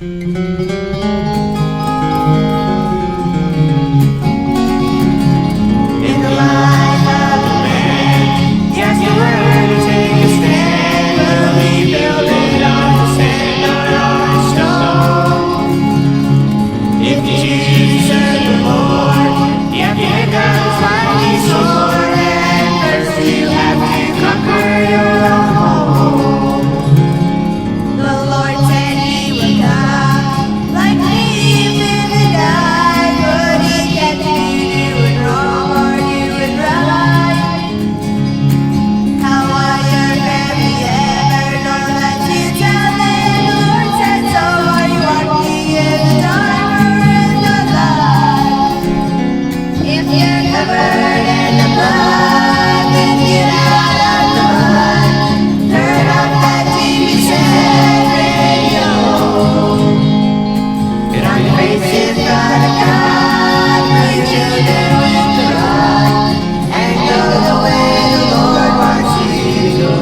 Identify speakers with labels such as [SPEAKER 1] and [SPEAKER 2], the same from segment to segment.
[SPEAKER 1] In the life of a man, yes, the word to take a stand. Will we build it on the sand or on stone? If Jesus is the Lord, you have to pick up his mighty sword, and first you have to conquer your own home. The Lord said he would come, like a thief in the night. Would he catch you doing wrong or doing right? How are your family ever know that you tell them the Lord said so? Are you walking in the dark or in the light? If you're covered in the blood, then get out of the mud. Turn off that TV set radio. Get on your face in front of God, bring your children with the rod, and go the way the Lord wants you to go.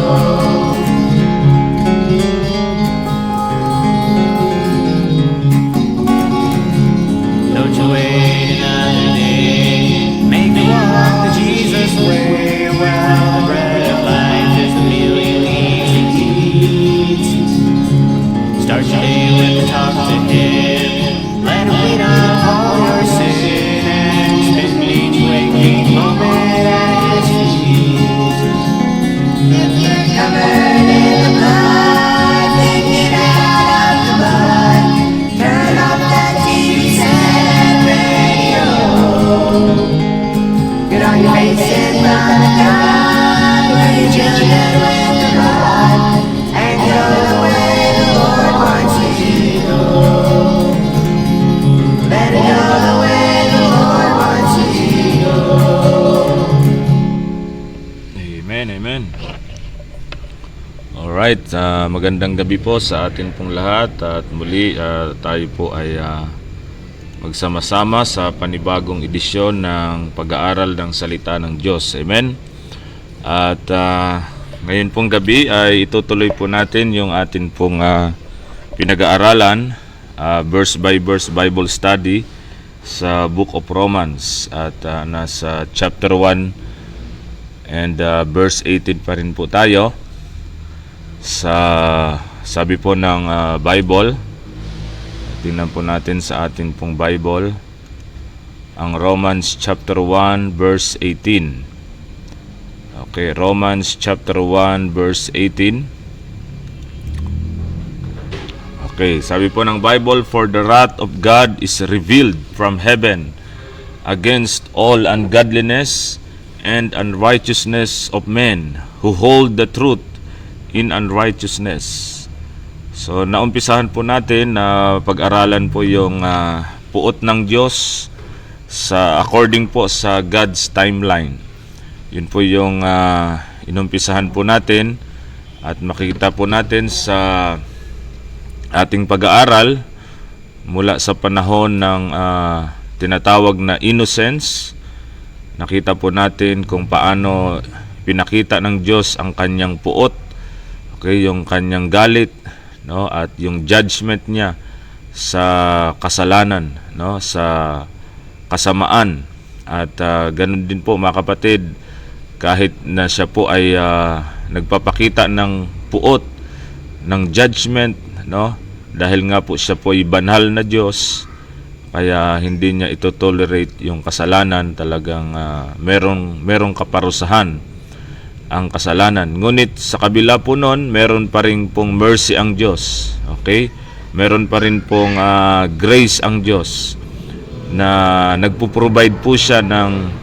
[SPEAKER 1] Don't you wait another day, make me walk the Jesus way. Well, the bread of life is the meal you eat. Start your day with a talk to Him, let Him clean up all your sin, and spend each waking moment at His feet. If you're covered in the blood, then get out of the mud. Turn off that TV set and radio. Get on your face in front of God, where your children with the rod, and go the way the Lord wants you to go. Let it go the way the Lord wants you to go.
[SPEAKER 2] Amen, amen. Alright, magandang gabi po sa atin pong lahat. At muli tayo po ay magsama-sama sa panibagong edisyon ng pag-aaral ng salita ng Diyos. Amen. At ngayon pong gabi ay itutuloy po natin yung atin pong pinag-aaralan, verse by verse Bible study sa Book of Romans. At nasa chapter 1 and verse 18 pa rin po tayo. Sabi po ng Bible, tingnan po natin sa atin pong Bible, ang Romans chapter 1 verse 18. Okay, Romans chapter 1 verse 18. Okay, sabi po ng Bible, "For the wrath of God is revealed from heaven against all ungodliness and unrighteousness of men who hold the truth in unrighteousness." So, naumpisahan po natin na pag-aralan po yung puot ng Diyos according po sa God's timeline. Yun po yung inumpisahan po natin, at makikita po natin sa ating pag-aaral mula sa panahon ng tinatawag na innocence. Nakita po natin kung paano pinakita ng Diyos ang kanyang puot, okay, yung kanyang galit, no, at yung judgment niya sa kasalanan, no, sa kasamaan. At ganun din po mga kapatid, kahit na siya po ay nagpapakita ng puot, ng judgment, no, dahil nga po siya po ay banal na Diyos, kaya hindi niya ito tolerate yung kasalanan. Talagang merong kaparusahan ang kasalanan. Ngunit sa kabila po nun, meron pa rin pong mercy ang Diyos. Okay? Meron pa rin pong grace ang Diyos, na nagpo-provide po siya ng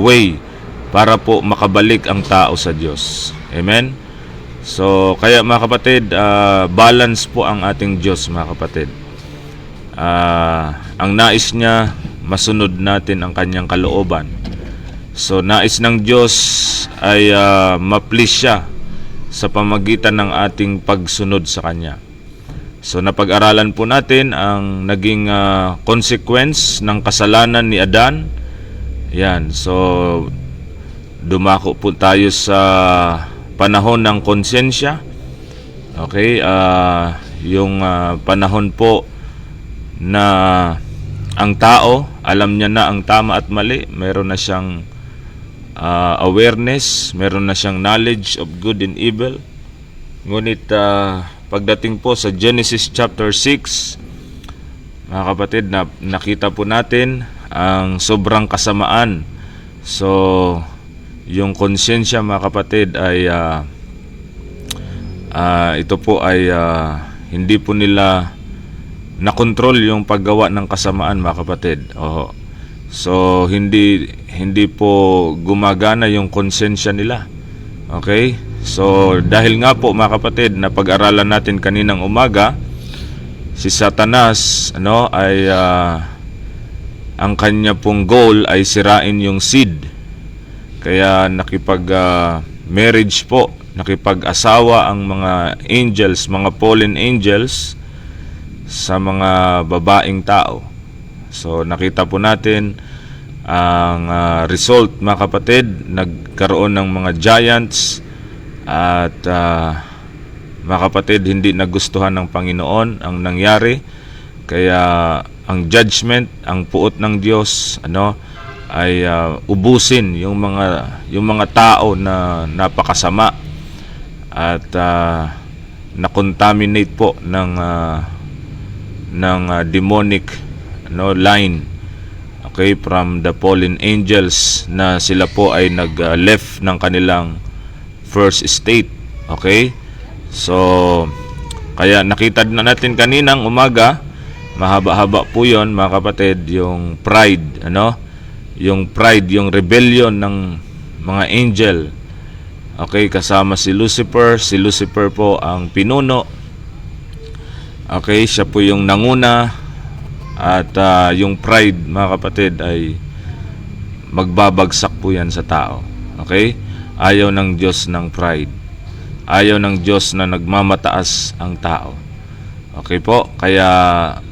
[SPEAKER 2] way para po makabalik ang tao sa Diyos. Amen? So, kaya mga kapatid, balance po ang ating Diyos mga kapatid. Ang nais niya, masunod natin ang kanyang kalooban. So, nais ng Diyos ay ma-please siya sa pamagitan ng ating pagsunod sa Kanya. So, napag-aralan po natin ang naging consequence ng kasalanan ni Adan. Yan. So, dumako po tayo sa panahon ng konsensya. Okay? yung panahon po na ang tao alam niya na ang tama at mali, meron na siyang awareness, meron na siyang knowledge of good and evil. Ngunit pagdating po sa Genesis chapter 6, mga kapatid, nakita po natin ang sobrang kasamaan. So yung konsensya, mga kapatid, ay ito po ay hindi po nila nakontrol yung paggawa ng kasamaan, mga kapatid. So hindi po gumagana yung konsensya nila. Okay? So dahil nga po, mga kapatid, na pag-aralan natin kaninang umaga, si Satanas ay ang kanya pong goal ay sirain yung seed. Kaya nakipag-marriage po, nakipag-asawa ang mga angels, mga fallen angels sa mga babaeng tao. So nakita po natin ang result, mga kapatid. Nagkaroon ng mga giants at mga kapatid, hindi nagustuhan ng Panginoon ang nangyari. Kaya ang judgment, ang puot ng Diyos ay ubusin yung mga tao na napakasama at na-contaminate po ng demonic line, okay, from the fallen angels, na sila po ay nag-left ng kanilang first state. Okay, so kaya nakita na natin kaninang umaga, mahaba-haba po yon, mga kapatid, yung pride, yung pride, yung rebellion ng mga angel. Okay, kasama si Lucifer. Si Lucifer po ang pinuno. Okay, siya po yung nanguna. At yung pride, mga kapatid, ay magbabagsak po yan sa tao. Okay? Ayaw ng Diyos ng pride. Ayaw ng Diyos na nagmamataas ang tao. Okay po? Kaya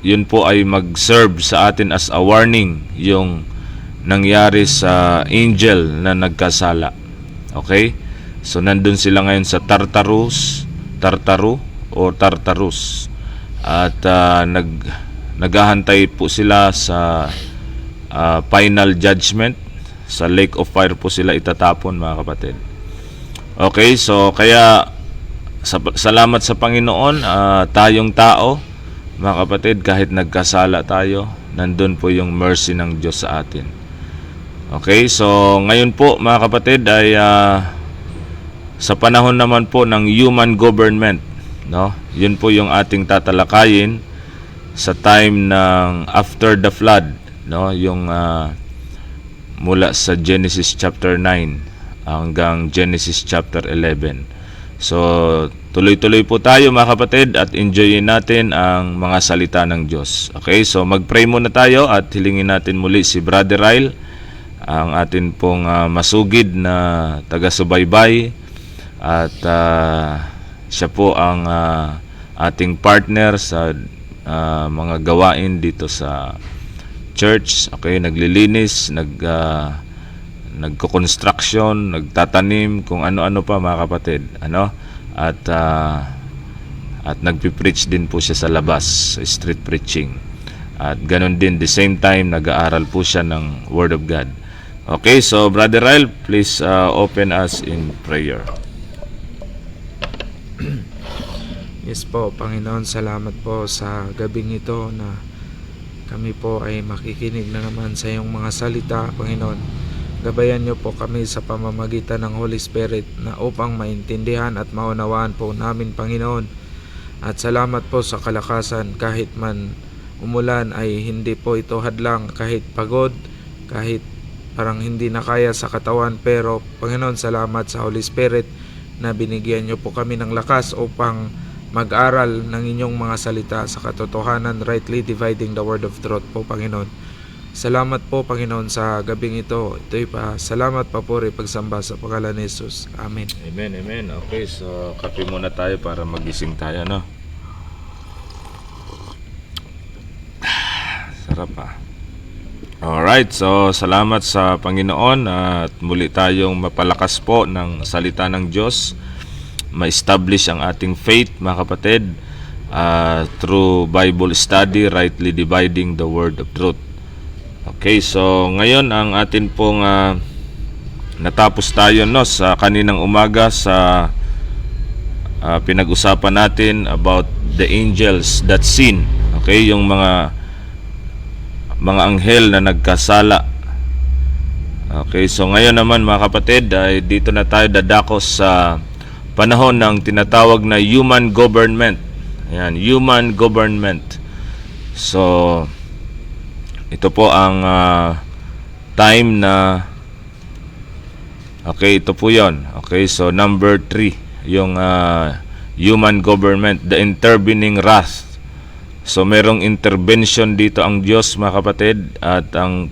[SPEAKER 2] yun po ay mag-serve sa atin as a warning, yung nangyari sa angel na nagkasala. Okay? So nandun sila ngayon sa Tartarus at naghahantay po sila sa final judgment. Sa lake of fire po sila itatapon, mga kapatid. Okay, so kaya salamat sa Panginoon, tayong tao, mga kapatid, kahit nagkasala tayo, nandun po yung mercy ng Diyos sa atin. Okay, so ngayon po, mga kapatid, ay sa panahon naman po ng human government, yun po yung ating tatalakayin sa time ng after the flood, yung mula sa Genesis chapter 9 hanggang Genesis chapter 11. So tuloy-tuloy po tayo, mga kapatid, at enjoyin natin ang mga salita ng Diyos. Okay, so mag-pray muna tayo at hilingin natin muli si Brother Ryle, ang atin pong masugid na taga-subaybay, at siya po ang ating partner sa mga gawain dito sa church. Okay, naglilinis, nagko-construction, nagtatanim, kung ano-ano pa, mga kapatid, at nagpi-preach din po siya sa labas, street preaching, at ganun din, the same time nag-aaral po siya ng Word of God. Okay, so Brother Ryle, please open us in prayer.
[SPEAKER 3] Yes po, Panginoon, salamat po sa gabing ito na kami po ay makikinig na naman sa iyong mga salita, Panginoon. Gabayan niyo po kami sa pamamagitan ng Holy Spirit na upang maintindihan at maunawaan po namin, Panginoon. At salamat po sa kalakasan, kahit man umulan ay hindi po ito hadlang, kahit pagod, kahit parang hindi na kaya sa katawan. Pero Panginoon, salamat sa Holy Spirit na binigyan niyo po kami ng lakas upang mag-aral ng inyong mga salita sa katotohanan, rightly dividing the word of truth po, Panginoon. Salamat po, Panginoon, sa gabing ito. Ito'y salamat, papuri, pagsamba sa pangalan ni Jesus. Amen.
[SPEAKER 2] Amen, amen. Okay, so kape muna tayo para magising tayo, Sarap pa. Alright, so salamat sa Panginoon at muli tayong mapalakas po ng salita ng Diyos, ma-establish ang ating faith, mga kapatid, through Bible study, rightly dividing the word of truth. Okay, so ngayon ang atin pong natapos tayo sa kaninang umaga sa pinag-usapan natin about the angels that sin. Okay, yung mga anghel na nagkasala. Okay, so ngayon naman mga kapatid, ay dito na tayo dadakos sa panahon ng tinatawag na human government. Ayan, human government. So, ito po ang time na, okay, ito po yon. Okay, so number 3, yung human government, the intervening wrath. So, merong intervention dito ang Diyos mga kapatid, at ang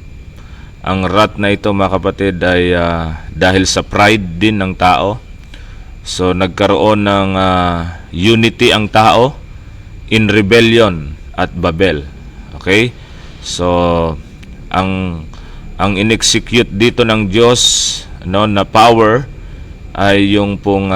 [SPEAKER 2] wrath na ito mga kapatid ay dahil sa pride din ng tao. So, nagkaroon ng unity ang tao in rebellion at Babel. Okay? So, ang in-execute dito ng Diyos na power ay yung pong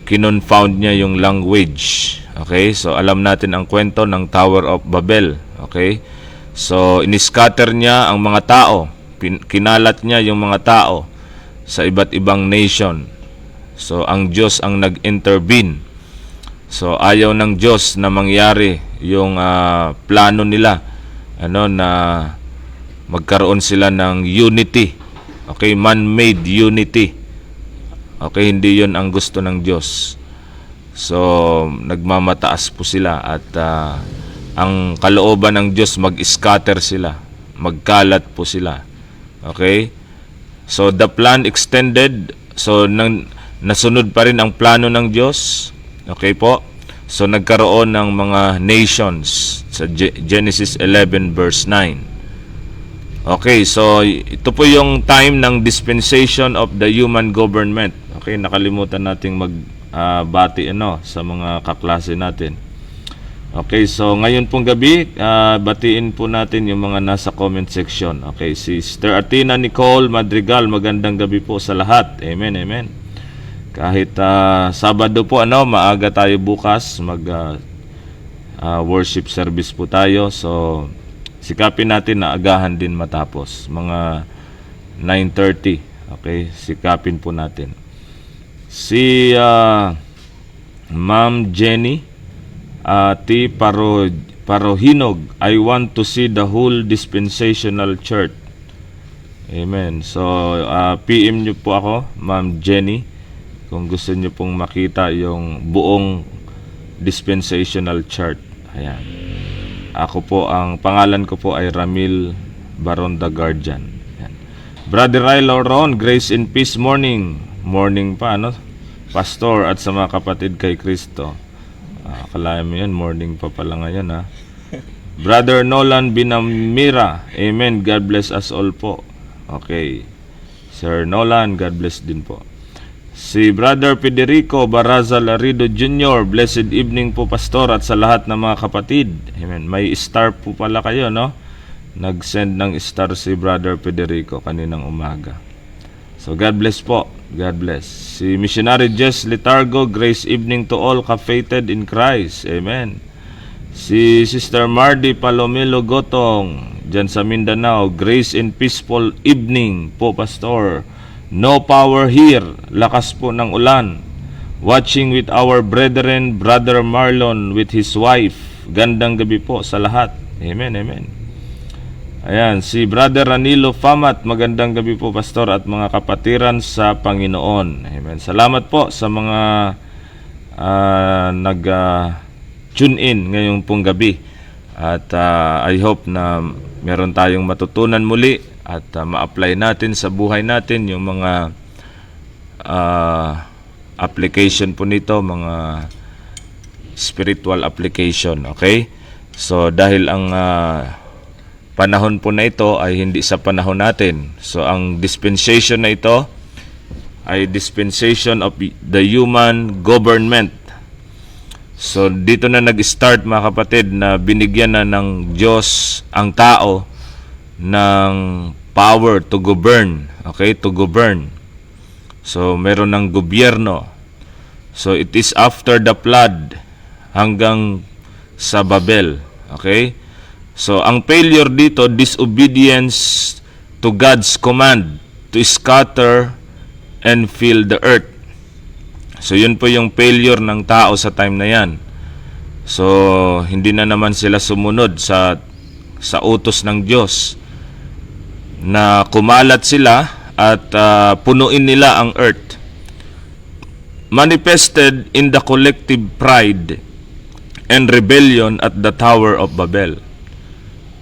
[SPEAKER 2] kinonfound niya yung language. Okay? So, alam natin ang kwento ng Tower of Babel. Okay? So, in-scatter niya ang mga tao. Kinalat niya yung mga tao sa iba't ibang nation. So, ang Diyos ang nag-intervene. So, ayaw ng Diyos na mangyari yung plano nila na magkaroon sila ng unity. Okay, man-made unity. Okay, hindi yun ang gusto ng Diyos. So, nagmamataas po sila at ang kalooban ng Diyos mag-scatter sila. Magkalat po sila. Okay? So, the plan extended. So, nasunod pa rin ang plano ng Diyos. Okay po? So, nagkaroon ng mga nations sa Genesis 11 verse 9. Okay, so ito po yung time ng dispensation of the human government. Okay, nakalimutan nating magbati sa mga kaklase natin. Okay, so ngayon pong gabi, batiin po natin yung mga nasa comment section. Okay, si Sister Athena Nicole Madrigal, magandang gabi po sa lahat. Amen, amen. Kahit Sabado po, maaga tayo bukas, worship service po tayo. So, sikapin natin na agahan din matapos. Mga 9:30. Okay, sikapin po natin. Si Ma'am Jenny T. Parohinog, I want to see the whole dispensational church. Amen. So, PM nyo po ako, Ma'am Jenny, kung gusto nyo pong makita yung buong dispensational chart. Ayan. Ako po, ang pangalan ko po ay Ramil Baron the Guardian. Ayan. Brother Rylo Ron, grace and peace morning. Morning pa, Pastor at sa mga kapatid kay Kristo. Akalain mo yan, morning pa pala ngayon, Brother Nolan Binamira, amen. God bless us all po. Okay. Sir Nolan, God bless din po. Si Brother Federico Baraza Larido Jr., blessed evening po Pastor at sa lahat ng mga kapatid. Amen. May star po pala kayo, Nag-send ng star si Brother Federico kaninang umaga. So God bless po. God bless. Si Missionary Jess Litargo, grace evening to all ka-fated in Christ. Amen. Si Sister Mardy Palomelo Gotong, dyan sa Mindanao, grace and peaceful evening po Pastor. No power here, lakas po ng ulan. Watching with our brethren, Brother Marlon with his wife. Gandang gabi po sa lahat. Amen, amen. Ayan, si Brother Ranilo Famat, magandang gabi po Pastor at mga kapatiran sa Panginoon. Amen. Salamat po sa mga nag-tune in ngayong pong gabi. At I hope na meron tayong matutunan muli at ma-apply natin sa buhay natin yung mga application po nito, mga spiritual application. Okay? So, dahil ang panahon po na ito ay hindi sa panahon natin. So, ang dispensation na ito ay dispensation of the human government. So, dito na nag-start mga kapatid na binigyan na ng Diyos ang tao ng power to govern. Okay? To govern. So, meron ng gobyerno. So, it is after the flood. hanggang sa Babel. Okay? So, ang failure dito, disobedience to God's command to scatter and fill the earth. So, yun po yung failure ng tao sa time na yan. So, hindi na naman sila sumunod sa utos ng Diyos na kumalat sila at punuin nila ang earth. Manifested in the collective pride and rebellion at the Tower of Babel.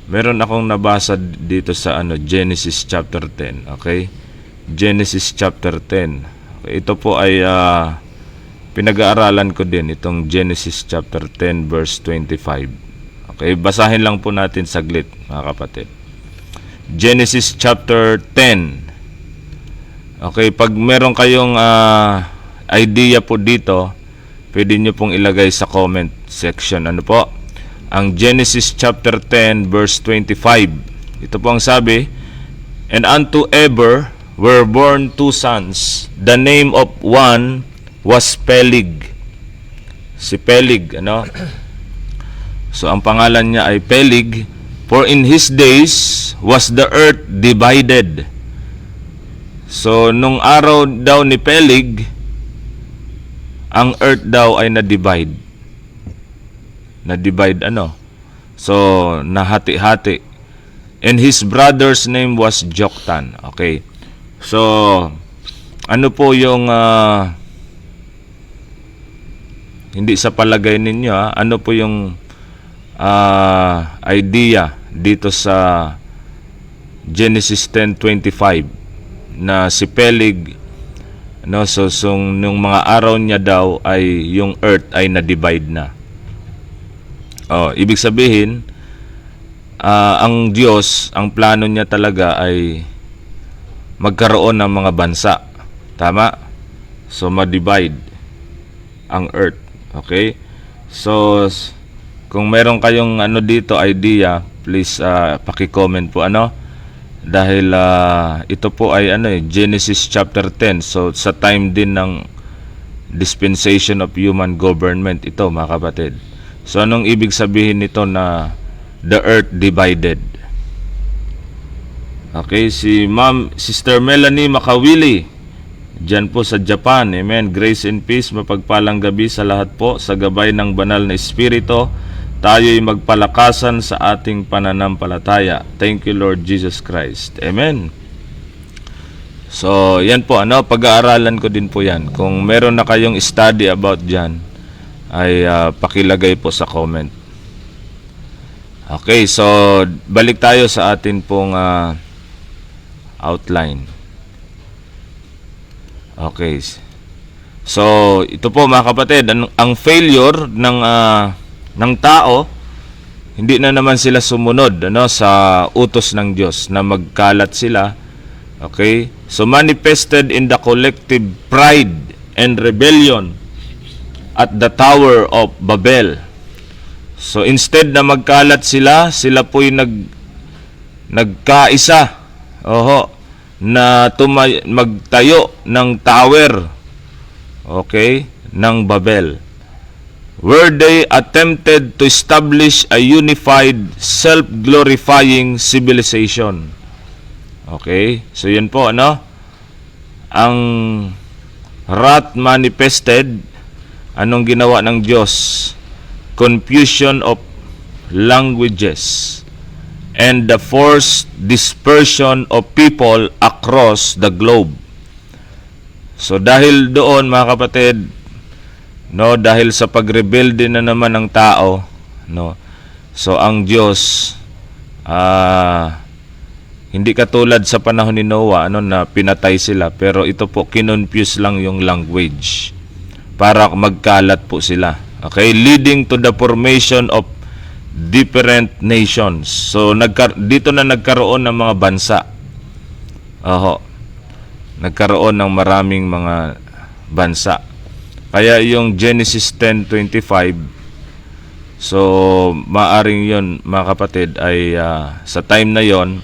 [SPEAKER 2] Meron akong nabasa dito sa Genesis chapter 10, okay? Genesis chapter 10. Okay, ito po ay pinag-aaralan ko din itong Genesis chapter 10 verse 25. Okay, basahin lang po natin saglit, mga kapatid. Genesis chapter 10. Okay, pag meron kayong idea po dito, pwede nyo pong ilagay sa comment section. Ano po? Ang Genesis chapter 10 verse 25. Ito po ang sabi, and unto Eber were born two sons. The name of one was Peleg. Si Peleg, ano? So ang pangalan niya ay Peleg. For in his days was the earth divided. So nung araw daw ni Peleg, ang earth daw ay na-divide. Na-divide ano? So, nahati-hati. And his brother's name was Joktan. Okay. So, ano po yung hindi sa palagay ninyo, ano po yung idea dito sa Genesis 10:25 na si Peleg, no, so nung mga araw niya daw ay yung earth ay na-divide na. Ibig sabihin, ang Diyos, ang plano niya talaga ay magkaroon ng mga bansa. Tama? So, ma-divide ang earth. Okay? So, kung meron kayong dito idea, please paki-comment po dahil ito po ay Genesis chapter 10. So sa time din ng dispensation of human government ito, mga kapatid. So anong ibig sabihin nito na the earth divided? Okay, si Sister Melanie Makawili diyan po sa Japan. Amen. Grace and peace, mapagpalang gabi sa lahat po. Sa gabay ng banal na espiritu, tayo'y magpalakasan sa ating pananampalataya. Thank you, Lord Jesus Christ. Amen. So, yan po, pag-aaralan ko din po yan. Kung meron na kayong study about dyan, ay pakilagay po sa comment. Okay, so, balik tayo sa atin pong outline. Okay. So, ito po mga kapatid, ang failure ng tao, hindi na naman sila sumunod sa utos ng Diyos na magkalat sila. Okay? So manifested in the collective pride and rebellion at the Tower of Babel. So instead na magkalat sila po'y nagkaisa. Na magtayo ng tower. Okay? Ng Babel, where they attempted to establish a unified, self-glorifying civilization. Okay? So, yun po, ang wrath manifested, anong ginawa ng Diyos? Confusion of languages and the forced dispersion of people across the globe. So, dahil doon, mga kapatid, dahil sa pagrebelde na naman ng tao, so ang Diyos hindi katulad sa panahon ni Noah na pinatay sila, pero ito po kinonfuse lang yung language para magkalat po sila. Okay, leading to the formation of different nations. So dito na nagkaroon ng mga bansa. Nagkaroon ng maraming mga bansa. Kaya yung Genesis 10:25, so maaring yon, mga kapatid, ay sa time na yon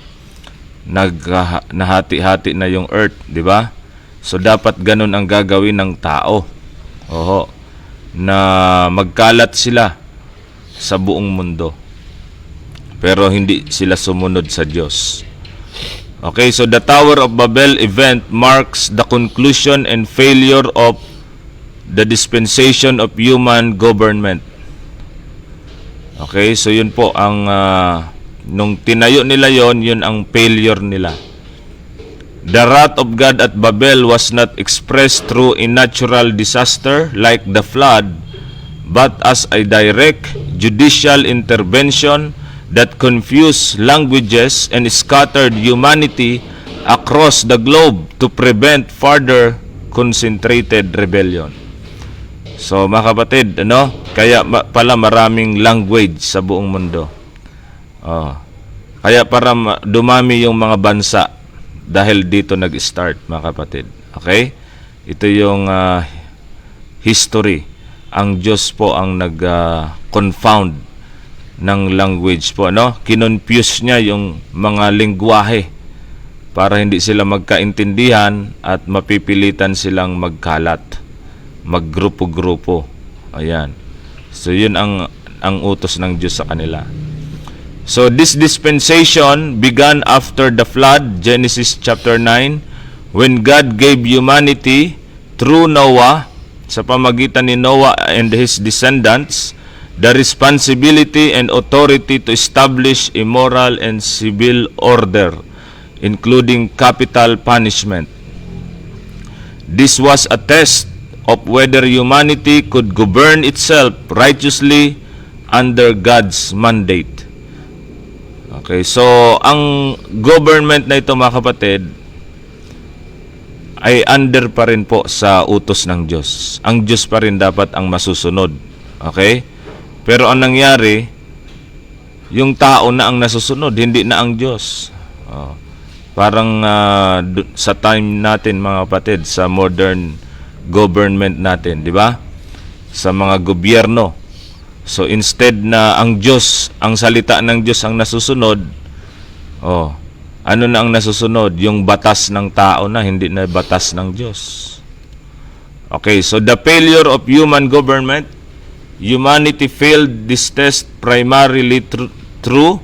[SPEAKER 2] nahati-hati na yung earth, di ba? So dapat ganun ang gagawin ng tao. na magkalat sila sa buong mundo. Pero hindi sila sumunod sa Diyos. Okay, so the Tower of Babel event marks the conclusion and failure of the dispensation of human government. Okay, so yun po ang nung tinayo nila yun ang failure nila. The wrath of God at Babel was not expressed through a natural disaster like the flood, but as a direct judicial intervention that confused languages and scattered humanity across the globe to prevent further concentrated rebellion. So mga kapatid, kaya pala maraming language sa buong mundo. Kaya para dumami yung mga bansa dahil dito nag-start, mga kapatid. Okay? Ito yung history. Ang Diyos po ang nag-confound ng language po, Kinonfuse niya yung mga lingwahe para hindi sila magkaintindihan at mapipilitan silang magkalat, maggrupo-grupo. Ayan. So yun ang utos ng Diyos sa kanila. So this dispensation began after the flood, Genesis chapter 9, when God gave humanity through Noah, sa pamagitan ni Noah and his descendants, the responsibility and authority to establish a moral and civil order, including capital punishment. This was a test of whether humanity could govern itself righteously under God's mandate. Okay, so ang government na ito, mga kapatid, ay under pa rin po sa utos ng Diyos. Ang Diyos pa rin dapat ang masusunod. Okay? Pero ang nangyari, yung tao na ang nasusunod, hindi na ang Diyos. Parang sa time natin, mga kapatid, sa modern government natin, di ba? Sa mga gobyerno. So instead na ang Diyos, ang salita ng Diyos ang nasusunod, ano na ang nasusunod? Yung batas ng tao na, hindi na batas ng Diyos. Okay, so the failure of human government, humanity failed this test primarily through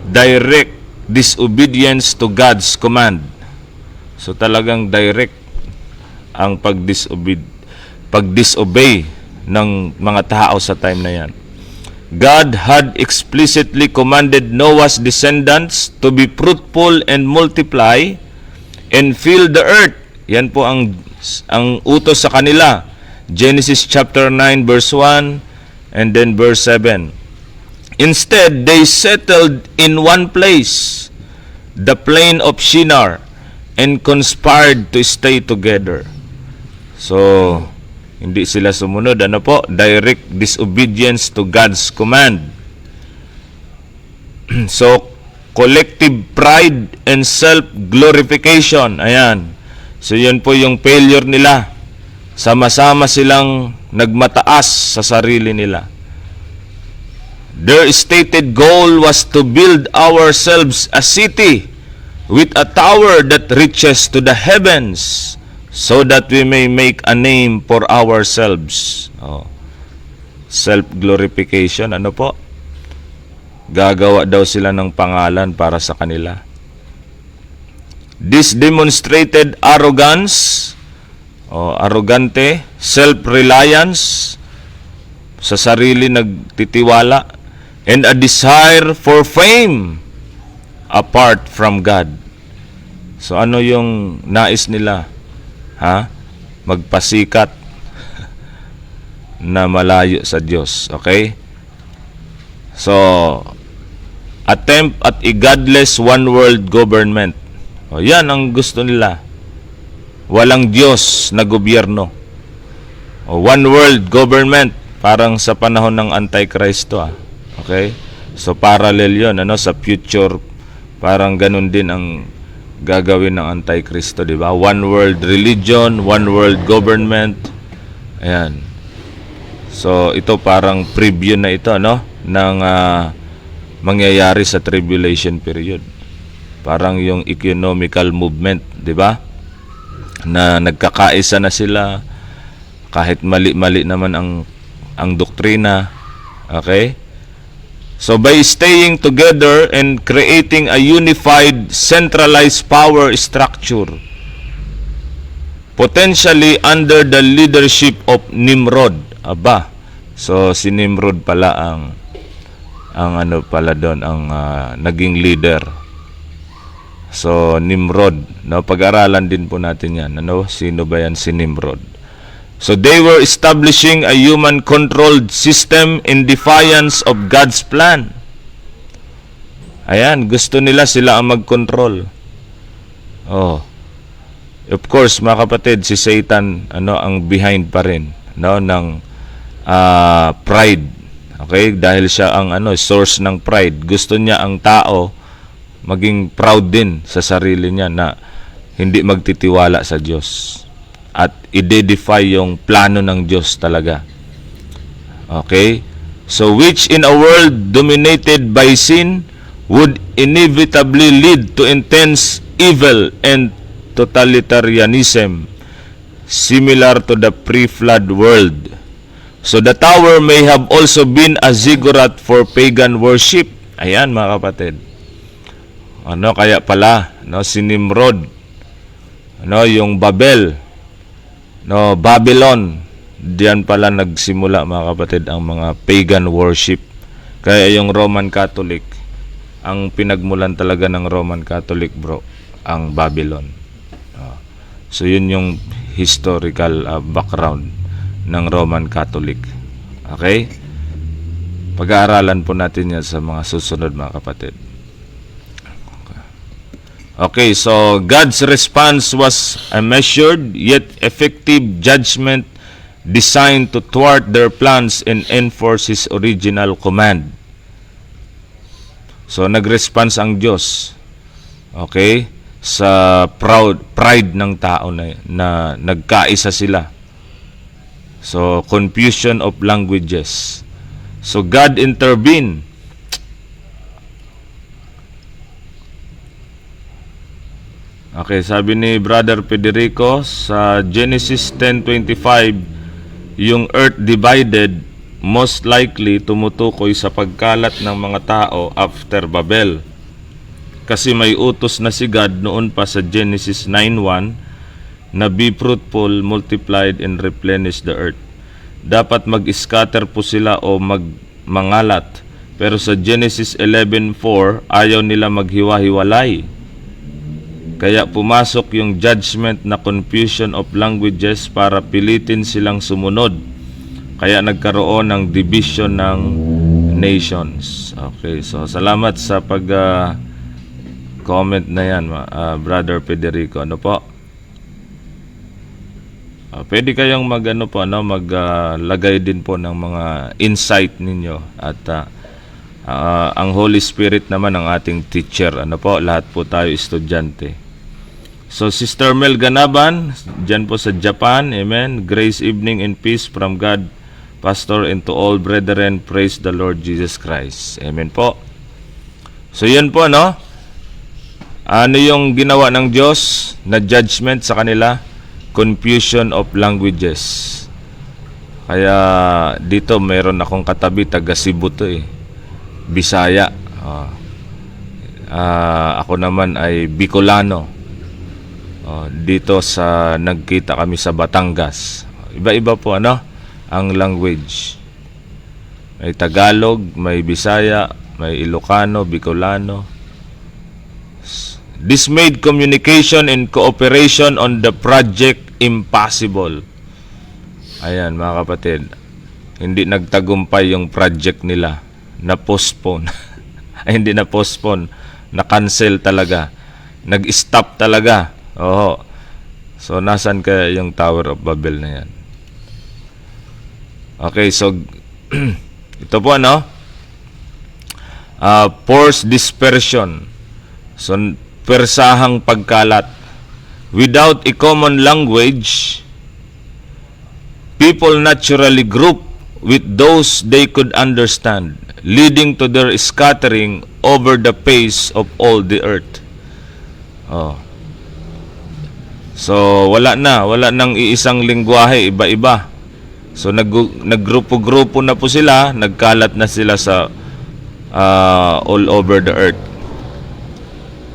[SPEAKER 2] direct disobedience to God's command. So talagang direct ang pag-disobey ng mga tao sa time na yan. God had explicitly commanded Noah's descendants to be fruitful and multiply and fill the earth. Yan po ang utos sa kanila. Genesis chapter 9 verse 1 and then verse 7. Instead, they settled in one place, the plain of Shinar, and conspired to stay together. So, hindi sila sumunod. Direct disobedience to God's command. So, collective pride and self-glorification. Ayan. So, yun po yung failure nila. Sama-sama silang nagmataas sa sarili nila. Their stated goal was to build ourselves a city with a tower that reaches to the heavens, so that we may make a name for ourselves. Self-glorification, Gagawa daw sila ng pangalan para sa kanila. This demonstrated arrogance, arrogante, self-reliance, sa sarili nagtitiwala, and a desire for fame apart from God. So ano yung nais nila? Magpasikat na malayo sa Diyos. Okay? So, attempt at a godless one-world government. Yan ang gusto nila. Walang Diyos na gobyerno. One-world government. Parang sa panahon ng Antichrist to. Okay? So, parallel yun. Sa future, parang ganun din ang gagawin ng Antikristo, di ba? One world religion, one world government. Ayan. So, ito parang preview na ito, ng mangyayari sa tribulation period. Parang yung economical movement, di ba? Na nagkakaisa na sila, kahit mali-mali naman ang ang doktrina. Okay? So by staying together and creating a unified, centralized power structure, potentially under the leadership of Nimrod. Aba, so si Nimrod pala ang ano pala doon, ang naging leader. So Nimrod, no, pag-aralan din po natin yan. Ano, sino ba yan si Nimrod? So they were establishing a human-controlled system in defiance of God's plan. Ayan, gusto nila sila ang mag-control. Oh. Of course, mga kapatid, si Satan ang behind pa rin, no, ng pride. Okay? Dahil siya ang source ng pride. Gusto niya ang tao maging proud din sa sarili niya na hindi magtitiwala sa Diyos. At i-defy yung plano ng Diyos talaga. Okay? So, which in a world dominated by sin would inevitably lead to intense evil and totalitarianism, similar to the pre-flood world. So, the tower may have also been a ziggurat for pagan worship. Ayan, mga kapatid. Kaya pala, si Nimrod, yung Babel, Babylon, diyan pala nagsimula, mga kapatid, ang mga pagan worship. Kaya yung Roman Catholic, ang pinagmulan talaga ng Roman Catholic, bro, ang Babylon. So yun yung historical background ng Roman Catholic. Okay? Pag-aaralan po natin yan sa mga susunod, mga kapatid. Okay, so God's response was a measured yet effective judgment designed to thwart their plans and enforce His original command. So nag-response ang Diyos, okay, sa pride ng tao na nagkaisa sila. So confusion of languages. So God intervened. Okay, sabi ni Brother Federico sa Genesis 10:25, yung earth divided, most likely tumutukoy sa pagkalat ng mga tao after Babel. Kasi may utos na si God noon pa sa Genesis 9:1 na be fruitful, multiplied, and replenish the earth. Dapat mag-scatter po sila o mangalat. Pero sa Genesis 11:4, ayaw nila maghiwa-hiwalay. Kaya pumasok yung judgment na confusion of languages para pilitin silang sumunod. Kaya nagkaroon ng division ng nations. Okay, so salamat sa pag-comment na yan, Brother Federico. Ano po? Pwede kayong maglagay din po ng mga insight ninyo. At ang Holy Spirit naman ang ating teacher. Ano po? Lahat po tayo estudyante. So, Sister Mel Ganaban, dyan po sa Japan, amen. Grace, evening, and peace from God, Pastor, and to all brethren, praise the Lord Jesus Christ. Amen po. So, yan po, no? Ano yung ginawa ng Diyos na judgment sa kanila? Confusion of languages. Kaya, dito, mayroon akong katabi, taga Cebu to eh. Bisaya. Ako naman ay Bicolano. Dito sa nagkita kami sa Batangas. Iba-iba po ang language. May Tagalog, may Bisaya, may Ilocano, Bicolano. This made communication and cooperation on the project impossible. Ayan, mga kapatid. Hindi nagtagumpay yung project nila. Na-postpone. Ay, hindi na-postpone. Na-cancel talaga. Nag-stop talaga. Oo. So, nasan kaya yung Tower of Babel na yan? Okay, so, ito po, force dispersion. So, persahang pagkalat. Without a common language, people naturally group with those they could understand, leading to their scattering over the face of all the earth. So, wala nang iisang lingwahe, iba-iba. So naggrupo-grupo na po sila, nagkalat na sila sa all over the earth.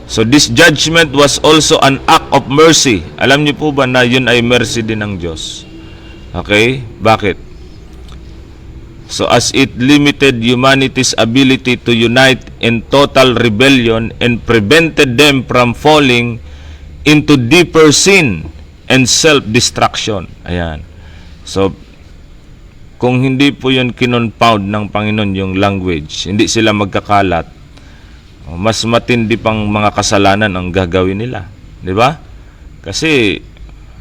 [SPEAKER 2] So this judgment was also an act of mercy. Alam niyo po ba na yun ay mercy din ng Diyos? Okay? Bakit? So as it limited humanity's ability to unite in total rebellion and prevented them from falling into deeper sin and self-destruction. Ayan. So, kung hindi po yun kinonfound ng Panginoon yung language, hindi sila magkakalat, mas matindi pang mga kasalanan ang gagawin nila. Di ba? Kasi,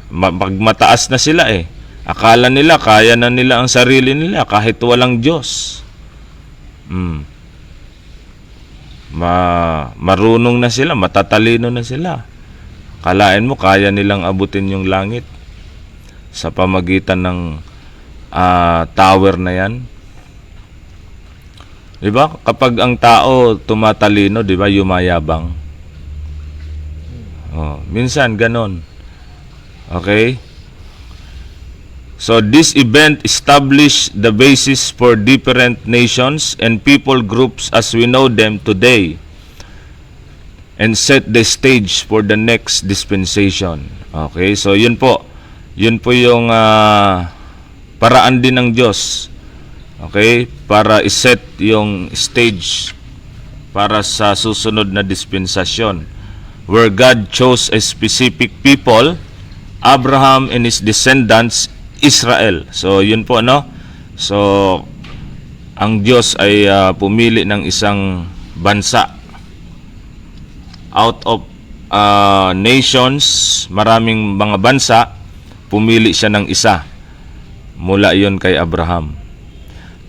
[SPEAKER 2] magmataas na sila eh. Akala nila, kaya na nila ang sarili nila kahit walang Diyos. Marunong na sila, matatalino na sila. Kalain mo, kaya nilang abutin yung langit sa pamagitan ng tower na yan. Diba? Kapag ang tao tumatalino, diba, yumayabang. Minsan, ganon. Okay? So, this event established the basis for different nations and people groups as we know them today, and set the stage for the next dispensation. Okay, so yun po yung paraan din ng Diyos. Okay, para iset yung stage para sa susunod na dispensasyon, where God chose a specific people, Abraham and his descendants, Israel. So yun po, no? So ang Diyos ay pumili ng isang bansa out of nations, maraming mga bansa, pumili siya ng isa. Mula yon kay Abraham.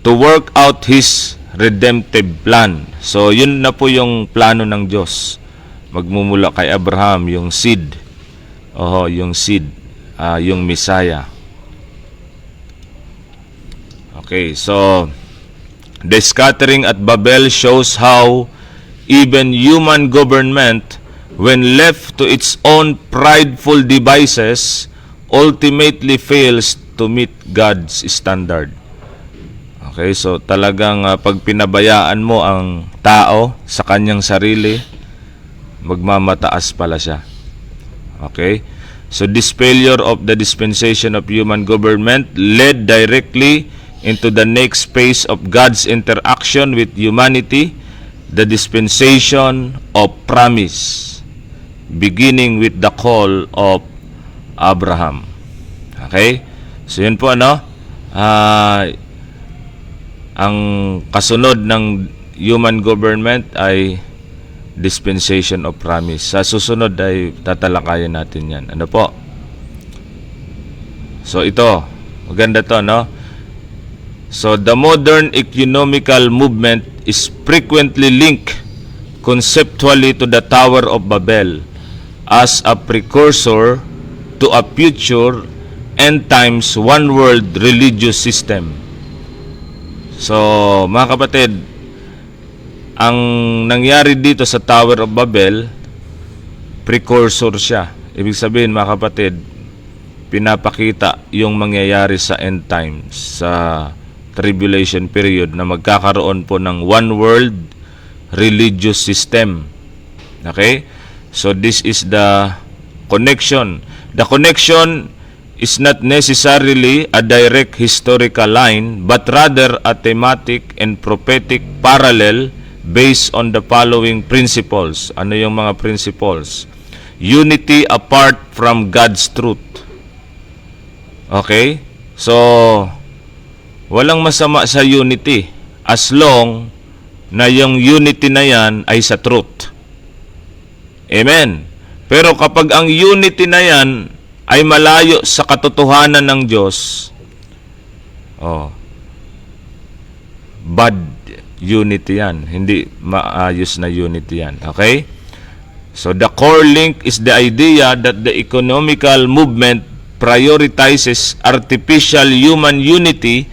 [SPEAKER 2] To work out His redemptive plan. So, yun na po yung plano ng Diyos. Magmumula kay Abraham, yung seed. Yung seed, yung Messiah. Okay, so, the scattering at Babel shows how even human government, when left to its own prideful devices, ultimately fails to meet God's standard. Okay, so talagang pag pinabayaan mo ang tao sa kanyang sarili, magmamataas pala siya. Okay? So this failure of the dispensation of human government led directly into the next phase of God's interaction with humanity, the dispensation of promise, beginning with the call of Abraham. Okay? So yun po, ano? Ang kasunod ng human government ay dispensation of promise. Sa susunod ay tatalakayin natin yan. Ano po? So ito, maganda to, no? So the modern economical movement is frequently linked conceptually to the Tower of Babel as a precursor to a future end times one world religious system. So, mga kapatid, ang nangyari dito sa Tower of Babel, precursor siya. Ibig sabihin, mga kapatid, pinapakita yung mangyayari sa end times, sa tribulation period, na magkakaroon po ng one world religious system. Okay? So, this is the connection. The connection is not necessarily a direct historical line, but rather a thematic and prophetic parallel based on the following principles. Ano yung mga principles? Unity apart from God's truth. Okay? So, walang masama sa unity as long na yung unity na yan ay sa truth. Amen. Pero kapag ang unity na yan ay malayo sa katotohanan ng Diyos, bad unity yan. Hindi maayos na unity yan. Okay? So the core link is the idea that the economical movement prioritizes artificial human unity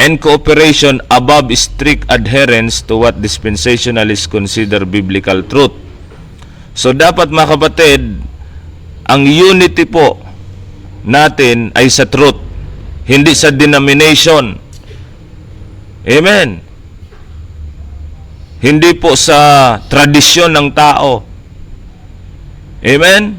[SPEAKER 2] and cooperation above strict adherence to what dispensationalists consider biblical truth. So dapat, mga kapatid, ang unity po natin ay sa truth. Hindi sa denomination. Amen. Hindi po sa tradisyon ng tao. Amen.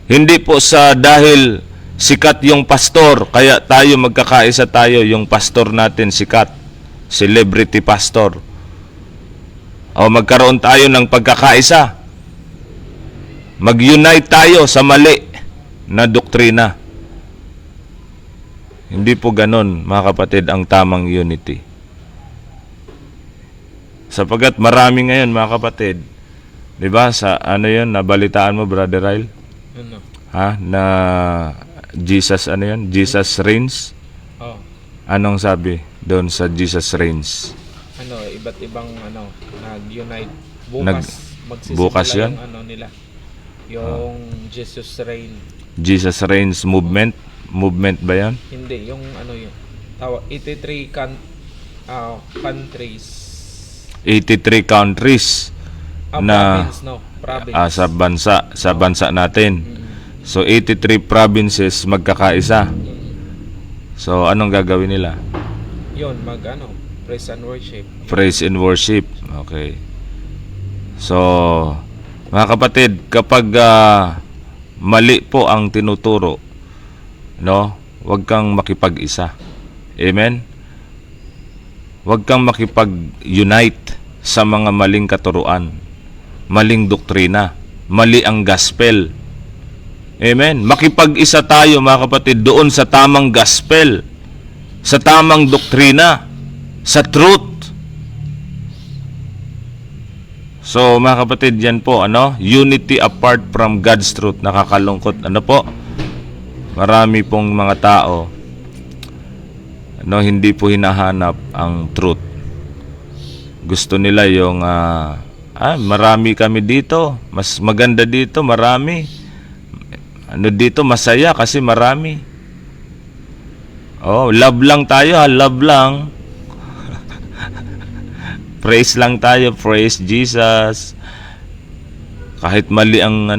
[SPEAKER 2] Hindi po sa dahil sikat yung pastor, kaya tayo magkakaisa tayo, yung pastor natin sikat, celebrity pastor. O magkaroon tayo ng pagkakaisa. Mag-unite tayo sa mali na doktrina. Hindi po ganon, mga kapatid, ang tamang unity. Sapagat marami ngayon, mga kapatid, di ba, sa ano yun, nabalitaan mo, Brother Ryle?
[SPEAKER 3] Ano?
[SPEAKER 2] Ha? Na Jesus, ano yun? Jesus reigns?
[SPEAKER 3] Oh,
[SPEAKER 2] Anong sabi doon sa Jesus reigns?
[SPEAKER 3] ano, iba't ibang ano, nag-unite. Magsisimula
[SPEAKER 2] bukas yun?
[SPEAKER 3] yung ano nila. Yung Jesus reign.
[SPEAKER 2] Jesus reigns movement? Movement ba yan?
[SPEAKER 3] Hindi, yung ano yun. 83 countries.
[SPEAKER 2] 83 countries na
[SPEAKER 3] Province, no? Province.
[SPEAKER 2] sa bansa natin. So 83 provinces magkakaisa. So anong gagawin nila?
[SPEAKER 3] Yun, praise and worship.
[SPEAKER 2] Praise and worship. Okay. So mga kapatid, kapag mali po ang tinuturo, no, huwag kang makipag-isa. Amen. Huwag kang makipag-unite sa mga maling katuruan, maling doktrina, mali ang gospel. Amen. Makipag-isa tayo, mga kapatid, doon sa tamang gospel, sa tamang doktrina, sa truth. So, mga kapatid, yan po, unity apart from God's truth. Nakakalungkot. Ano po? Marami pong mga tao, hindi po hinahanap ang truth. Gusto nila yung, marami kami dito. Mas maganda dito, marami. Dito masaya kasi marami. Oh, love lang tayo, love lang. Praise lang tayo, praise Jesus. Kahit mali ang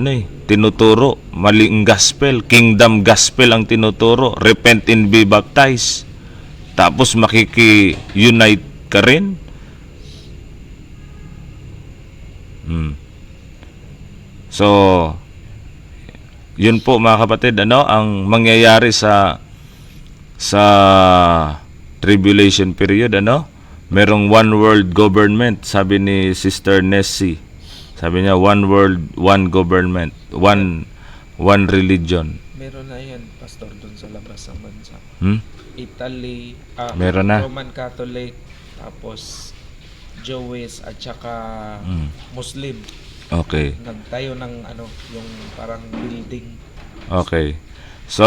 [SPEAKER 2] tinuturo, mali ang gospel, kingdom gospel ang tinuturo, repent and be baptized. Tapos makiki-unite ka rin. So, yun po mga kapatid, ang mangyayari sa tribulation period, merong one world government, sabi ni Sister Nessie. Sabi niya, one world, one government, one religion.
[SPEAKER 3] Meron na yan, Pastor, doon sa labas ng bansa. Italy,
[SPEAKER 2] Meron na.
[SPEAKER 3] Roman Catholic, tapos Jewish at saka Muslim.
[SPEAKER 2] Okay.
[SPEAKER 3] Nagtayo ng yung parang building.
[SPEAKER 2] Okay. So,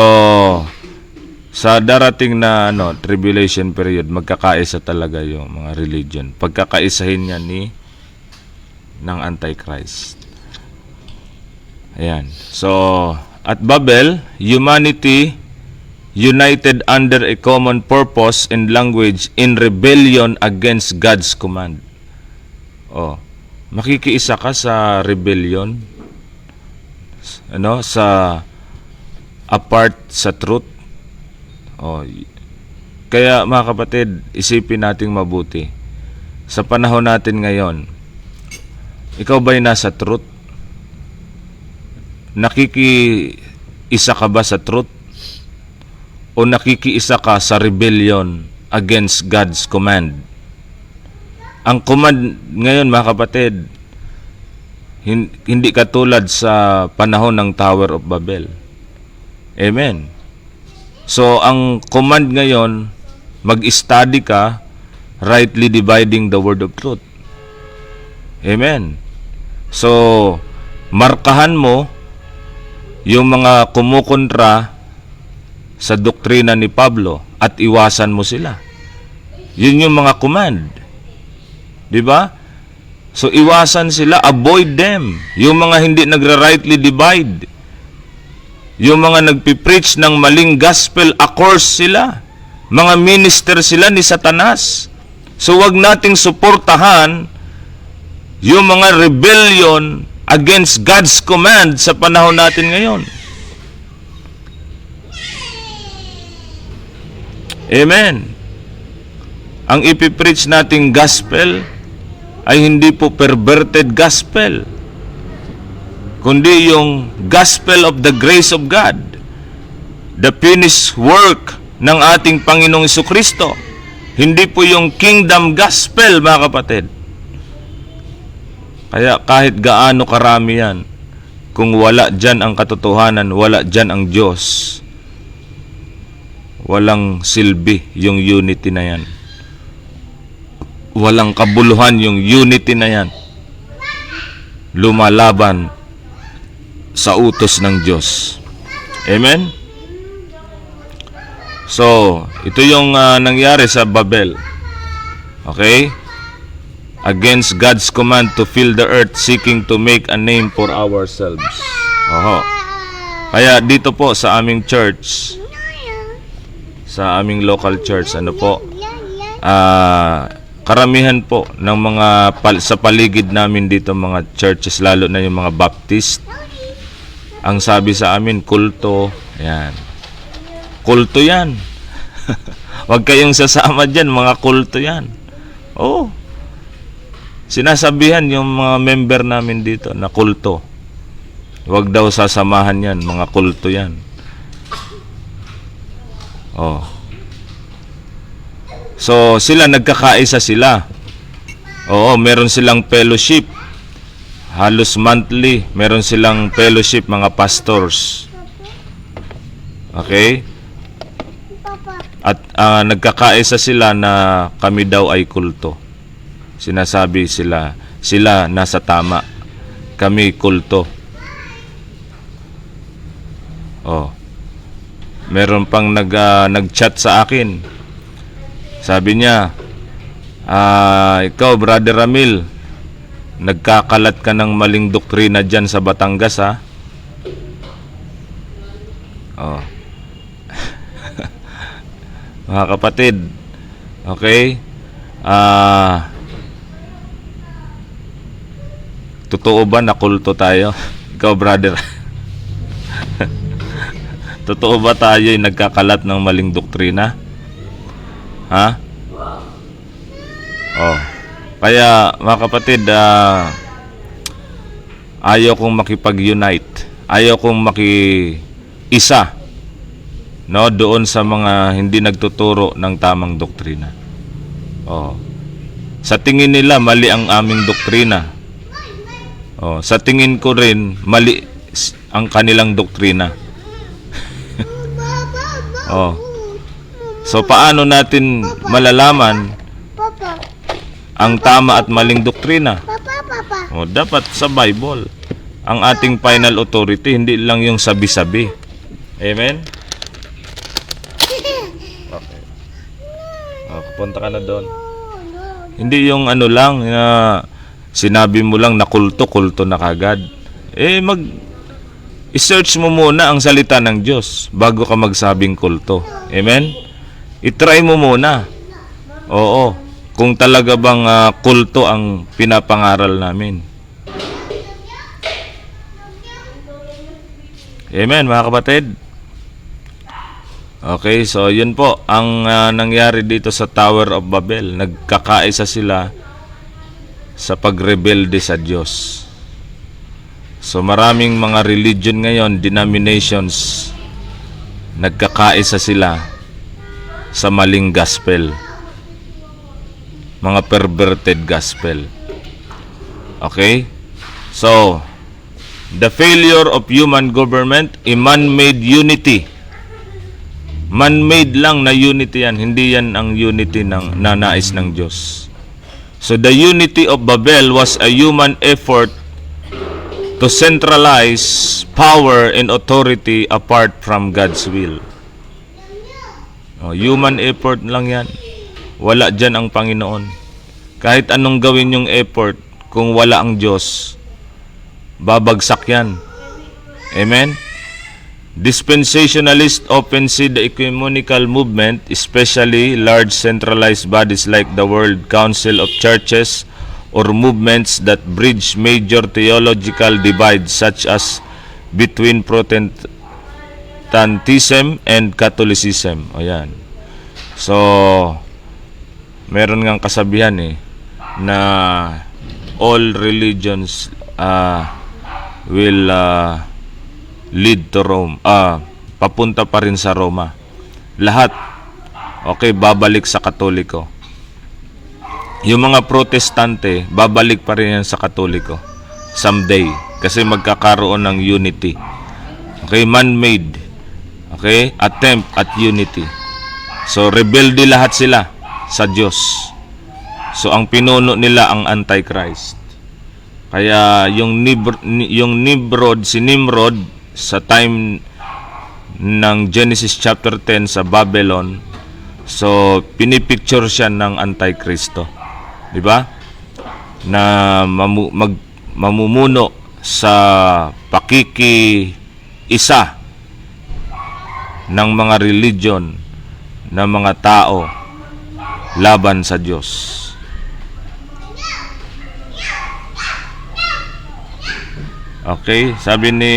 [SPEAKER 2] sa darating na tribulation period, magkakaisa talaga yung mga religion. Pagkakaisahin niya ng Antichrist. Ayan. So, at Babel, humanity united under a common purpose and language in rebellion against God's command. Oh, makikiisa ka sa rebellion, sa apart sa truth. Oh, kaya mga kapatid, isipin nating mabuti. Sa panahon natin ngayon, ikaw ba'y nasa truth? Nakikiisa ka ba sa truth? O nakikiisa ka sa rebellion against God's command? Ang command ngayon, mga kapatid, hindi katulad sa panahon ng Tower of Babel. Amen. So, ang command ngayon, mag-study ka, rightly dividing the word of truth. Amen. So, markahan mo yung mga kumukontra sa doktrina ni Pablo at iwasan mo sila. Yun yung mga command. Diba? So, iwasan sila, avoid them. Yung mga hindi nagra-rightly divide. Yung mga nagpipreach ng maling gospel, accursed sila. Mga minister sila ni Satanas. So, wag nating suportahan yung mga rebellion against God's command sa panahon natin ngayon. Amen. Ang ipipreach nating gospel ay hindi po perverted gospel, kundi yung gospel of the grace of God, the finished work ng ating Panginoong Jesucristo. Hindi po yung kingdom gospel, mga kapatid. Kaya kahit gaano karami yan, kung wala dyan ang katotohanan, wala dyan ang Diyos, walang silbi yung unity na yan. Walang kabuluhan yung unity na yan. Lumalaban sa utos ng Diyos. Amen? So, ito yung nangyari sa Babel. Okay? Against God's command to fill the earth, seeking to make a name for ourselves. Oho. Kaya dito po sa aming church, sa aming local church, ano po, karamihan po ng mga sa paligid namin dito, mga churches, lalo na yung mga Baptist, ang sabi sa amin, kulto. Yan. Kulto yan. Huwag kayong sasama dyan, mga kulto yan. Oo. Sinasabihan yung mga member namin dito na kulto. Huwag daw sasamahan yan, mga kulto yan. Oh. So, sila nagkakaisa sila. Oo, meron silang fellowship. Halos monthly, meron silang fellowship, mga pastors. Okay? At nagkakaisa sila na kami daw ay kulto. Sinasabi sila nasa tama. Kami kulto. Oh. Meron pang nag-chat sa akin. Sabi niya, ikaw, Brother Ramil, nagkakalat ka ng maling doktrina dyan sa Batangas, ha? Oh. Mga kapatid, okay? Totoo ba na kulto tayo? Ikaw, brother. Totoo ba tayo yung nagkakalat ng maling doktrina? Ha? Oh. Kaya, mga kapatid, ayaw kong makipag-unite. Ayaw kong maki-isa, no, doon sa mga hindi nagtuturo ng tamang doktrina. Oh. Sa tingin nila, mali ang aming doktrina. Oh. Sa tingin ko rin, mali ang kanilang doktrina. Oh. So, paano natin malalaman ang tama at maling doktrina? Oh, dapat sa Bible. Ang ating final authority, hindi lang yung sabi-sabi. Amen? Okay. Oh, punta ka na doon. Hindi yung ano lang, sinabi mo lang na kulto na kagad. I-search mo muna ang salita ng Diyos bago ka magsabing kulto. Amen? I-try mo muna. Oo. Kung talaga bang kulto ang pinapangaral namin. Amen, mga kapatid. Okay, so yun po ang nangyari dito sa Tower of Babel. Nagkakaisa sila sa pagrebelde sa Diyos. So maraming mga religion ngayon, denominations, nagkakaisa sila sa maling gospel. Mga perverted gospel. Okay? So, the failure of human government, a man-made unity. Man-made lang na unity yan. Hindi yan ang unity ng nanais ng Diyos. So, the unity of Babel was a human effort to centralize power and authority apart from God's will. Human effort lang yan. Wala dyan ang Panginoon. Kahit anong gawin yung effort, kung wala ang Diyos, babagsak yan. Amen? Dispensationalists often see the ecumenical movement, especially large centralized bodies like the World Council of Churches or movements that bridge major theological divides such as between Protestantism and Catholicism. Ayan. So, meron ngang kasabihan na all religions will lead to Rome. Papunta pa rin sa Roma. Lahat, okay, babalik sa Katoliko. Yung mga Protestante, babalik pa rin yan sa Katoliko. Someday. Kasi magkakaroon ng unity. Okay, man-made. Okay, attempt at unity. So, rebelde lahat sila sa Diyos. So, ang pinuno nila ang Antichrist. Kaya, si Nimrod, sa time ng Genesis chapter 10 sa Babylon, so, pinipicture siya ng Antichristo. Diba? Na mamumuno sa pakiki-isa ng mga religion ng mga tao laban sa Diyos. Okay, sabi ni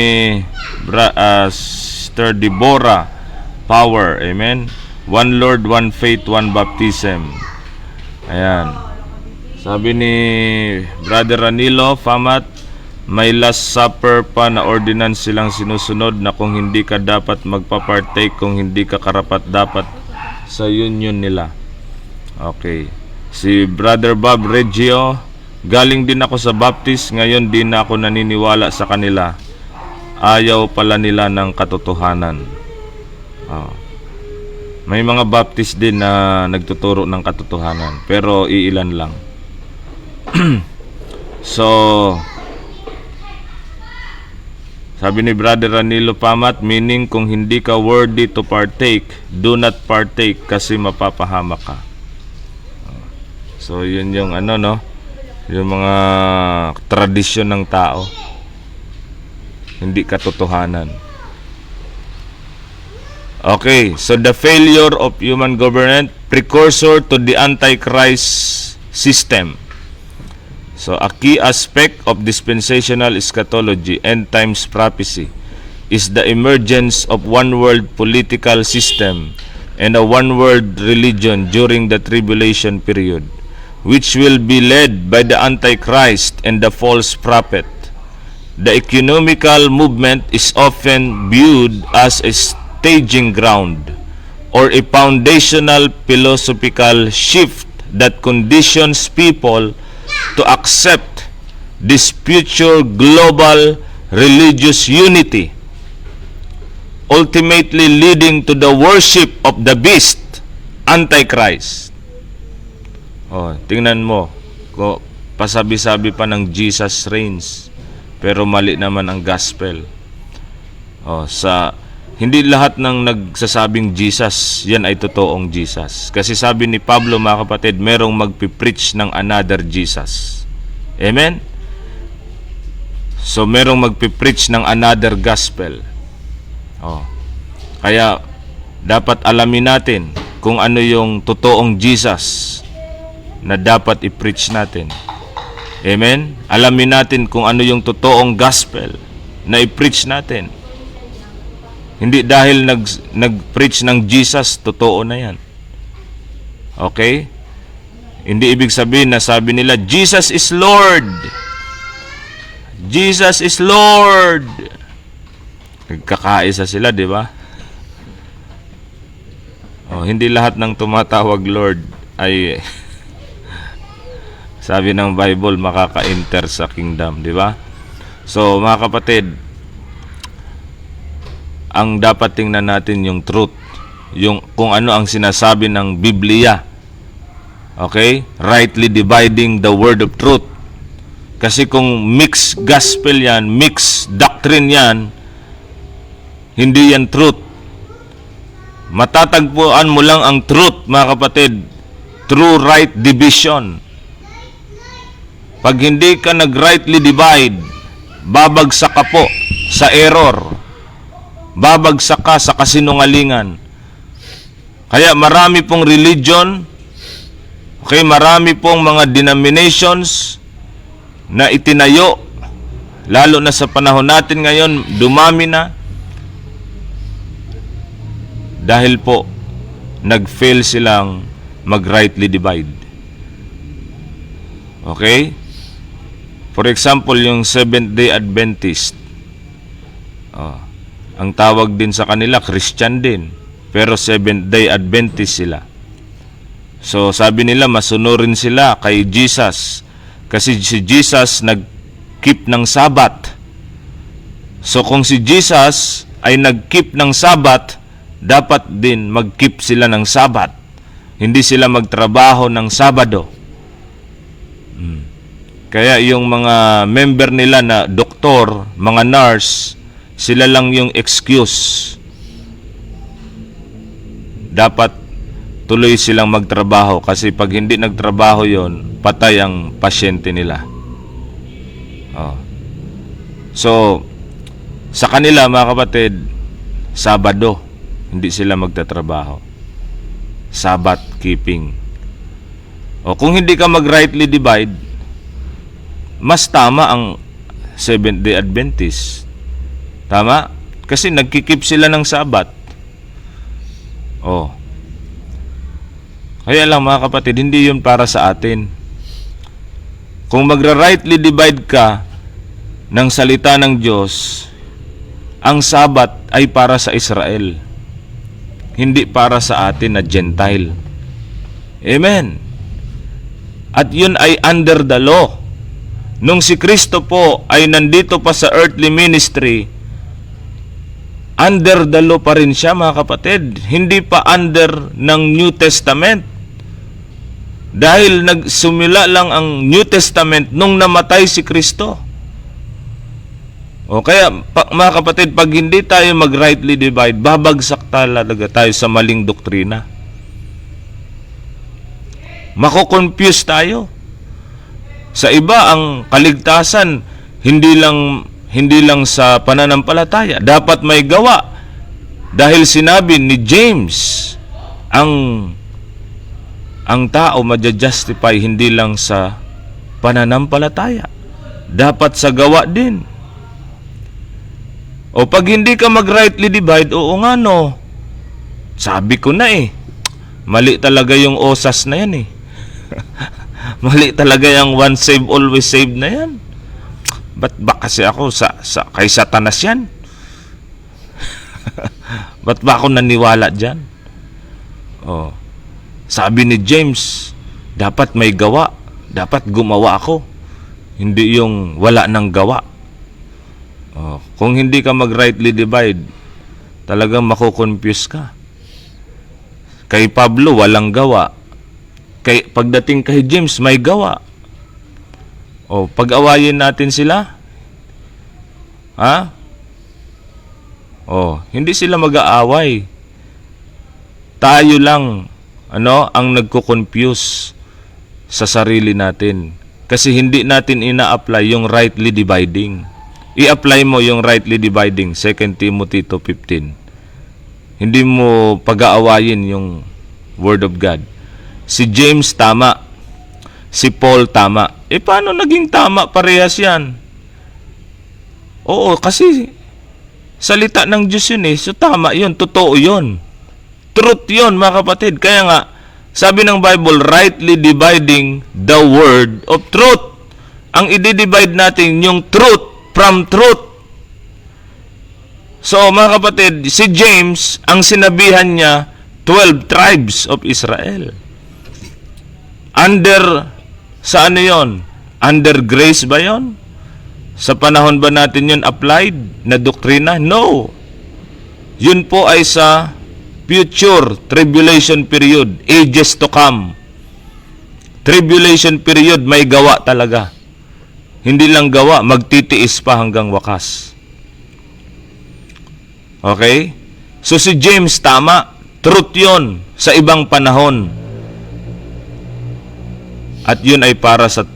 [SPEAKER 2] Sister Deborah Power, amen. One Lord, one faith, one baptism. Ayan. Sabi ni Brother Ranilo Famat, may last supper pa na ordinance silang sinusunod na kung hindi ka dapat magpa-partake, kung hindi ka karapat dapat sa union nila. Okay. Si Brother Bob Reggio, galing din ako sa Baptist, ngayon din ako naniniwala sa kanila. Ayaw pala nila ng katotohanan. May mga Baptist din na nagtuturo ng katotohanan, pero iilan lang. So, sabi ni Brother Ranilo Pamat, meaning kung hindi ka worthy to partake, do not partake kasi mapapahamak ka. So, yun yung yung mga tradisyon ng tao. Hindi katotohanan. Okay, so the failure of human government, precursor to the Antichrist system. So, a key aspect of dispensational eschatology, end times prophecy, is the emergence of one world political system and a one world religion during the tribulation period, which will be led by the Antichrist and the false prophet. The economical movement is often viewed as a staging ground or a foundational philosophical shift that conditions people to accept this future global religious unity, ultimately leading to the worship of the beast, Antichrist. Tingnan mo, pasabi-sabi pa ng Jesus reigns, pero mali naman ang gospel. Hindi lahat ng nagsasabing Jesus, yan ay totoong Jesus. Kasi sabi ni Pablo, mga kapatid, merong magpipreach ng another Jesus. Amen? So, merong magpipreach ng another gospel. Kaya, dapat alamin natin kung ano yung totoong Jesus na dapat i-preach natin. Amen? Alamin natin kung ano yung totoong gospel na i-preach natin. Hindi dahil nag-preach ng Jesus, totoo na yan. Okay? Hindi ibig sabihin na sabi nila, Jesus is Lord. Jesus is Lord. Nagkakaisa sila, di ba? Hindi lahat ng tumatawag Lord ay sabi ng Bible, makaka-enter sa kingdom, di ba? So, mga kapatid, ang dapat tingnan natin yung truth, yung kung ano ang sinasabi ng Biblia. Okay? Rightly dividing the word of truth. Kasi kung mixed gospel yan, mixed doctrine yan, hindi yan truth. Matatagpuan mo lang ang truth, mga kapatid, through right division. Pag hindi ka nag-rightly divide, babagsak ka po sa error. Babagsak ka sa kasinungalingan. Kaya marami pong religion, okay, marami pong mga denominations na itinayo, lalo na sa panahon natin ngayon, dumami na. Dahil po, nag-fail silang mag-rightly divide. Okay? For example, yung Seventh-day Adventist, ang tawag din sa kanila, Christian din. Pero Seventh-day Adventist sila. So, sabi nila, masunurin sila kay Jesus. Kasi si Jesus nag-keep ng Sabat. So, kung si Jesus ay nag-keep ng Sabat, dapat din mag-keep sila ng Sabat. Hindi sila magtrabaho ng Sabado. Kaya yung mga member nila na doktor, mga nurse, sila lang yung excuse. Dapat tuloy silang magtrabaho kasi pag hindi nagtrabaho yon, patay ang pasyente nila. So, sa kanila mga kapatid, Sabado, hindi sila magtatrabaho. Sabbath keeping. Kung hindi ka mag-rightly divide, mas tama ang Seventh-day Adventist. Tama? Kasi nagkikip sila ng Sabat. Kaya lang mga kapatid, hindi yun para sa atin. Kung magra-rightly divide ka ng salita ng Diyos, ang Sabat ay para sa Israel. Hindi para sa atin na Gentile. Amen. At yun ay under the law. Nung si Kristo po ay nandito pa sa earthly ministry, under the law pa rin siya mga kapatid. Hindi pa under ng New Testament. Dahil nagsumila lang ang New Testament nung namatay si Kristo. Kaya mga kapatid, pag hindi tayo mag-rightly divide, babagsak talaga tayo sa maling doktrina. Mako-confuse tayo. Sa iba, ang kaligtasan hindi lang sa pananampalataya. Dapat may gawa. Dahil sinabi ni James, ang tao maja-justify hindi lang sa pananampalataya. Dapat sa gawa din. Pag hindi ka mag-rightly divide, oo nga no. Sabi ko na mali talaga yung osas na yan Mali talaga yung once saved, always saved na yan. Ba't ba kasi ako kay Satanas yan? Ba't ba ako naniwala dyan? Sabi ni James, dapat may gawa. Dapat gumawa ako. Hindi yung wala nang gawa. Kung hindi ka mag-rightly divide, talagang mako-confuse ka. Kay Pablo, walang gawa. Pagdating kay James, may gawa. Pag-awayin natin sila? Hindi sila mag-aaway. Tayo lang ang nagko-confuse sa sarili natin. Kasi hindi natin ina-apply yung rightly dividing. I-apply mo yung rightly dividing, 2 Timothy 2:15. Hindi mo pag-aawayin yung Word of God. Si James tama. Si Paul tama. Paano naging tama? Parehas yan. Kasi salita ng Diyos yun So tama yun. Totoo yun. Truth yun mga kapatid. Kaya nga, sabi ng Bible, rightly dividing the word of truth. Ang i-divide natin yung truth from truth. So mga kapatid, si James, ang sinabihan niya, 12 tribes of Israel. Sa ano yun? Under grace ba yun? Sa panahon ba natin yun applied na doktrina? No. Yun po ay sa future tribulation period, ages to come. Tribulation period, may gawa talaga. Hindi lang gawa, magtitiis pa hanggang wakas. Okay? So si James tama, truth yun sa ibang panahon. At yun ay para sa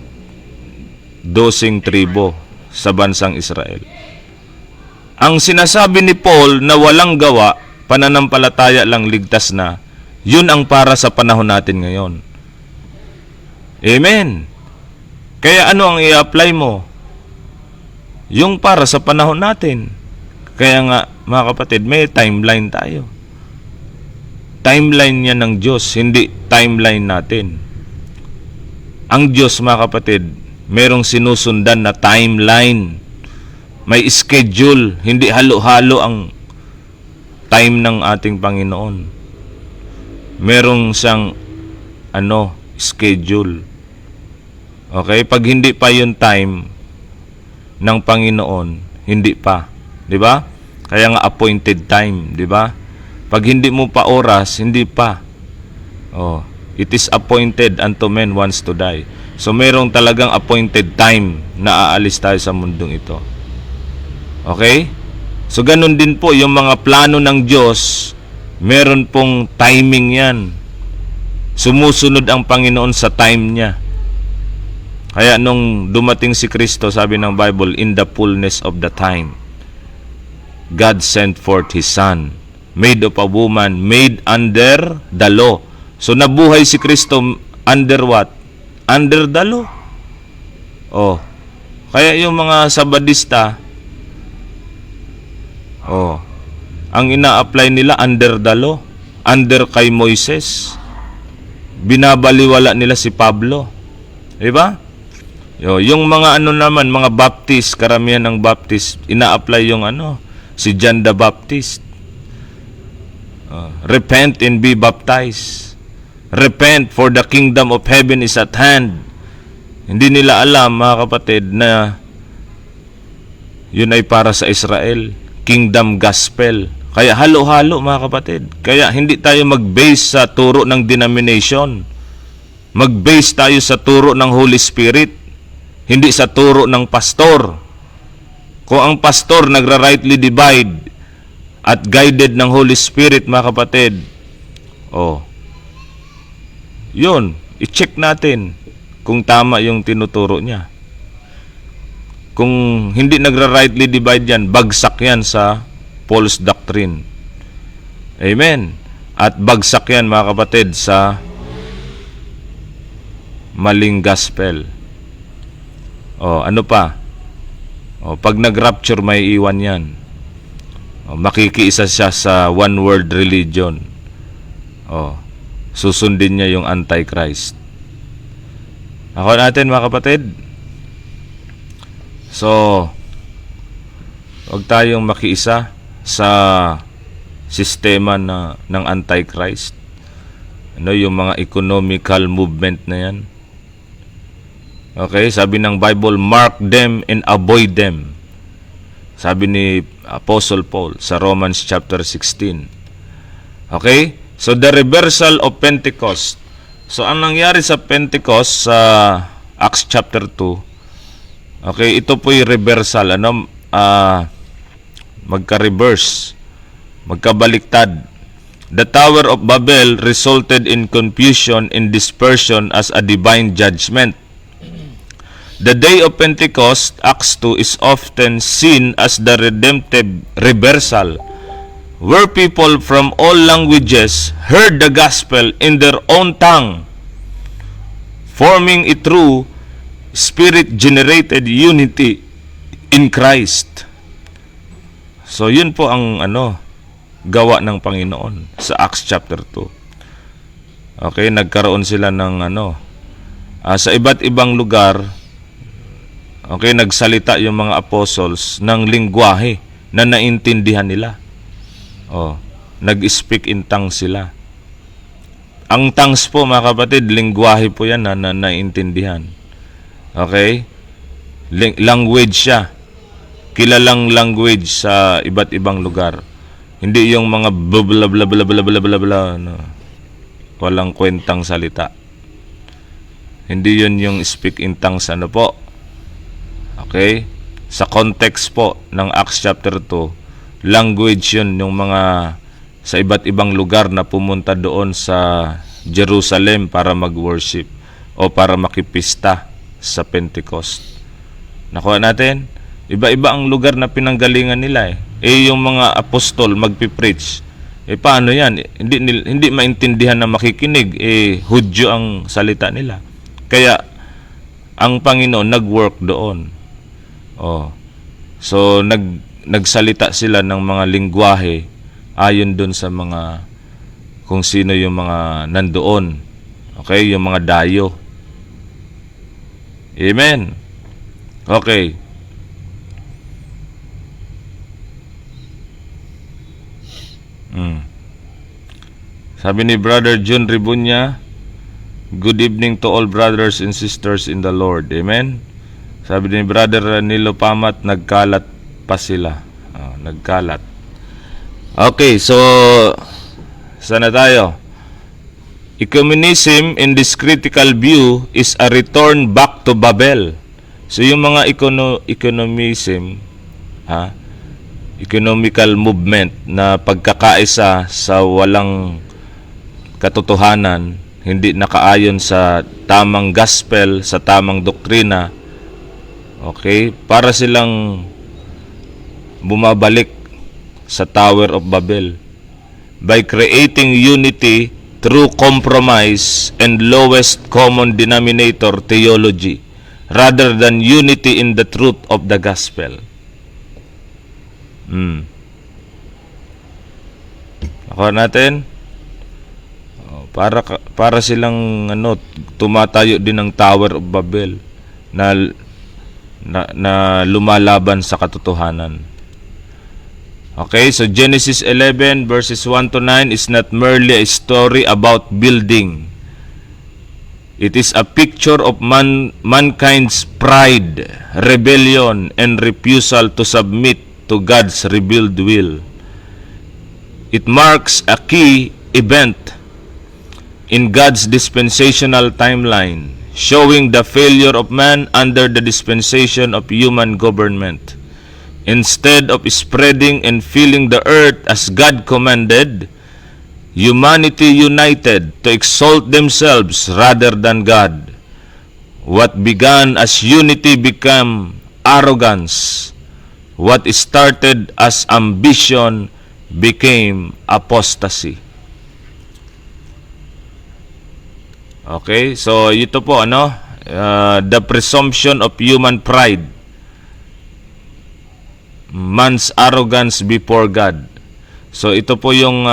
[SPEAKER 2] 12 tribo sa bansang Israel. Ang sinasabi ni Paul na walang gawa, pananampalataya lang ligtas na, yun ang para sa panahon natin ngayon. Amen. Kaya ano ang i-apply mo? Yung para sa panahon natin. Kaya nga, mga kapatid, may timeline tayo. Timeline niya ng Diyos, hindi timeline natin. Ang Diyos, mga kapatid, merong sinusundan na timeline. May schedule, hindi halo-halo ang time ng ating Panginoon. Merong siyang schedule. Okay? Pag hindi pa yung time ng Panginoon, hindi pa. Di ba? Kaya nga appointed time, di ba? Pag hindi mo pa oras, hindi pa. Oh, it is appointed unto men once to die. So merong talagang appointed time na aalis tayo sa mundong ito. Okay? So ganun din po yung mga plano ng Diyos, meron pong timing yan. Sumusunod ang Panginoon sa time niya. Kaya nung dumating si Kristo, sabi ng Bible, in the fullness of the time, God sent forth His Son, made of a woman, made under the law. So nabuhay si Kristo under what? Under the law. Oh. Kaya yung mga Sabadista, ang ina-apply nila under the law, under kay Moises. Binabaliwala nila si Pablo. Di ba? Yung mga naman, mga Baptist, karamihan ng Baptist, ina-apply yung si John the Baptist. Repent and be baptized. Repent, for the kingdom of heaven is at hand. Hindi nila alam, mga kapatid, na yun ay para sa Israel. Kingdom gospel. Kaya halo-halo, mga kapatid. Kaya hindi tayo mag-base sa turo ng denomination. Mag-base tayo sa turo ng Holy Spirit. Hindi sa turo ng pastor. Kung ang pastor nagra-rightly divide at guided ng Holy Spirit, mga kapatid, yun, i-check natin kung tama yung tinuturo niya. Kung hindi nagra-rightly divide yan, bagsak yan sa false doctrine. Amen. At bagsak yan, mga kapatid, sa maling gospel. Ano pa? Pag nag-rapture, may iwan yan. Makikiisa siya sa one-world religion. Susundin niya yung Antichrist. Ako natin, mga kapatid. So, huwag tayong makiisa sa sistema ng Antichrist. Yung mga economical movement na yan. Okay, sabi ng Bible, mark them and avoid them. Sabi ni Apostle Paul sa Romans chapter 16. Okay? So the reversal of Pentecost. So ang nangyari sa Pentecost sa Acts chapter 2. Okay, ito po yung reversal, magka-reverse, magkabaliktad. The Tower of Babel resulted in confusion and dispersion as a divine judgment. The day of Pentecost, Acts 2, is often seen as the redemptive reversal, where people from all languages heard the gospel in their own tongue, forming a true Spirit-generated unity in Christ. So, yun po ang gawa ng Panginoon sa Acts chapter 2. Okay, nagkaroon sila ng sa iba't ibang lugar. Okay, nagsalita yung mga apostles ng lingwahe na naintindihan nila. Nag-speak in tongues sila. Ang tongues po, mga kapatid, lingwahe po yan na naintindihan. Okay? Language siya. Kilalang language sa iba't ibang lugar. Hindi yung mga bla bla bla bla bla bla bla, walang kwentang salita. Hindi yun yung speak in tongues po. Okay? Sa context po ng Acts chapter 2, language yun yung mga sa iba't ibang lugar na pumunta doon sa Jerusalem para mag-worship o para makipista sa Pentecost. Nakuha natin? Iba-iba ang lugar na pinanggalingan nila yung mga apostol magpipreach. Paano yan? Hindi maintindihan na makikinig. Hudyo ang salita nila. Kaya, ang Panginoon nag-work doon. So, nagsalita sila ng mga lingwahe ayon doon sa mga kung sino yung mga nandoon. Okay, yung mga dayo. Amen. Okay. Sabi ni Brother Jun Ribunya, good evening to all brothers and sisters in the Lord. Amen. Sabi ni Brother Nilo Pamat, nagkalat pa sila. Nagkalat. Okay, so sana tayo. Ecumenism in this critical view is a return back to Babel. So yung mga economism, economical movement na pagkakaisa sa walang katotohanan, hindi nakaayon sa tamang gospel, sa tamang doktrina, okay, para silang bumabalik sa Tower of Babel by creating unity through compromise and lowest common denominator theology rather than unity in the truth of the gospel. Nakuha natin? Para silang tumatayo din ng Tower of Babel na lumalaban sa katotohanan. Okay, so Genesis 11 verses 1 to 9 is not merely a story about building. It is a picture of mankind's pride, rebellion, and refusal to submit to God's revealed will. It marks a key event in God's dispensational timeline, showing the failure of man under the dispensation of human government. Instead of spreading and filling the earth as God commanded, humanity united to exalt themselves rather than God. What began as unity became arrogance. What started as ambition became apostasy. Okay, so ito po the presumption of human pride, man's arrogance before God. So ito po yung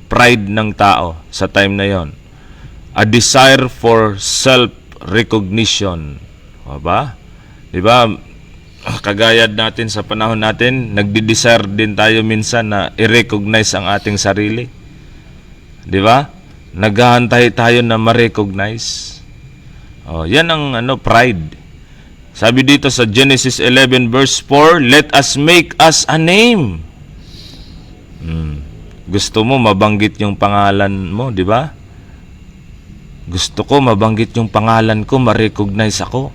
[SPEAKER 2] pride ng tao sa time na yon. A desire for self-recognition. Diba? Diba? Kagaya natin sa panahon natin, nagdi-desire din tayo minsan na i-recognize ang ating sarili. Diba? Naghahantay tayo na ma-recognize. Yan ang pride. Sabi dito sa Genesis 11 verse 4, let us make us a name. Gusto mo mabanggit yung pangalan mo, di ba? Gusto ko mabanggit yung pangalan ko, ma-recognize ako.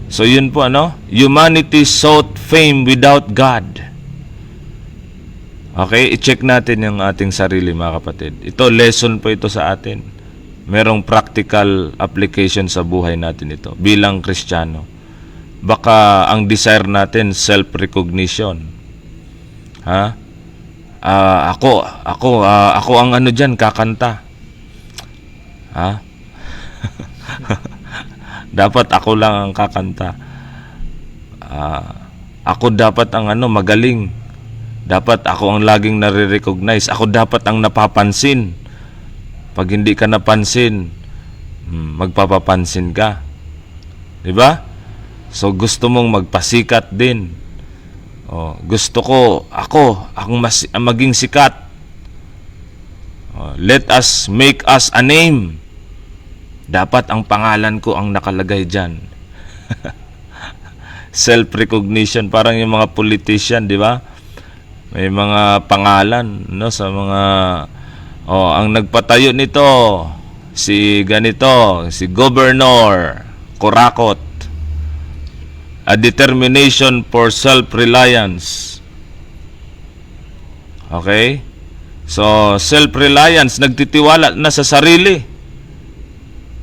[SPEAKER 2] So yun po humanity sought fame without God. Okay, i-check natin yung ating sarili, mga kapatid. Ito, lesson po ito sa atin. Merong practical application sa buhay natin ito bilang Kristiyano. Baka ang desire natin self-recognition. Ako ang diyan kakanta. Dapat ako lang ang kakanta. Ako dapat ang magaling. Dapat ako ang laging nare-recognize. Ako dapat ang napapansin. Pag hindi ka napansin, magpapapansin ka. Diba? So gusto mong magpasikat din. Gusto ko ako ang maging sikat. Let us make us a name. Dapat ang pangalan ko ang nakalagay diyan. Self-recognition, parang yung mga politician, di ba? May mga pangalan sa mga ang nagpatayo nito si ganito, si Governor Kurakot. A determination for self-reliance. Okay? So, self-reliance, nagtitiwala na sa sarili.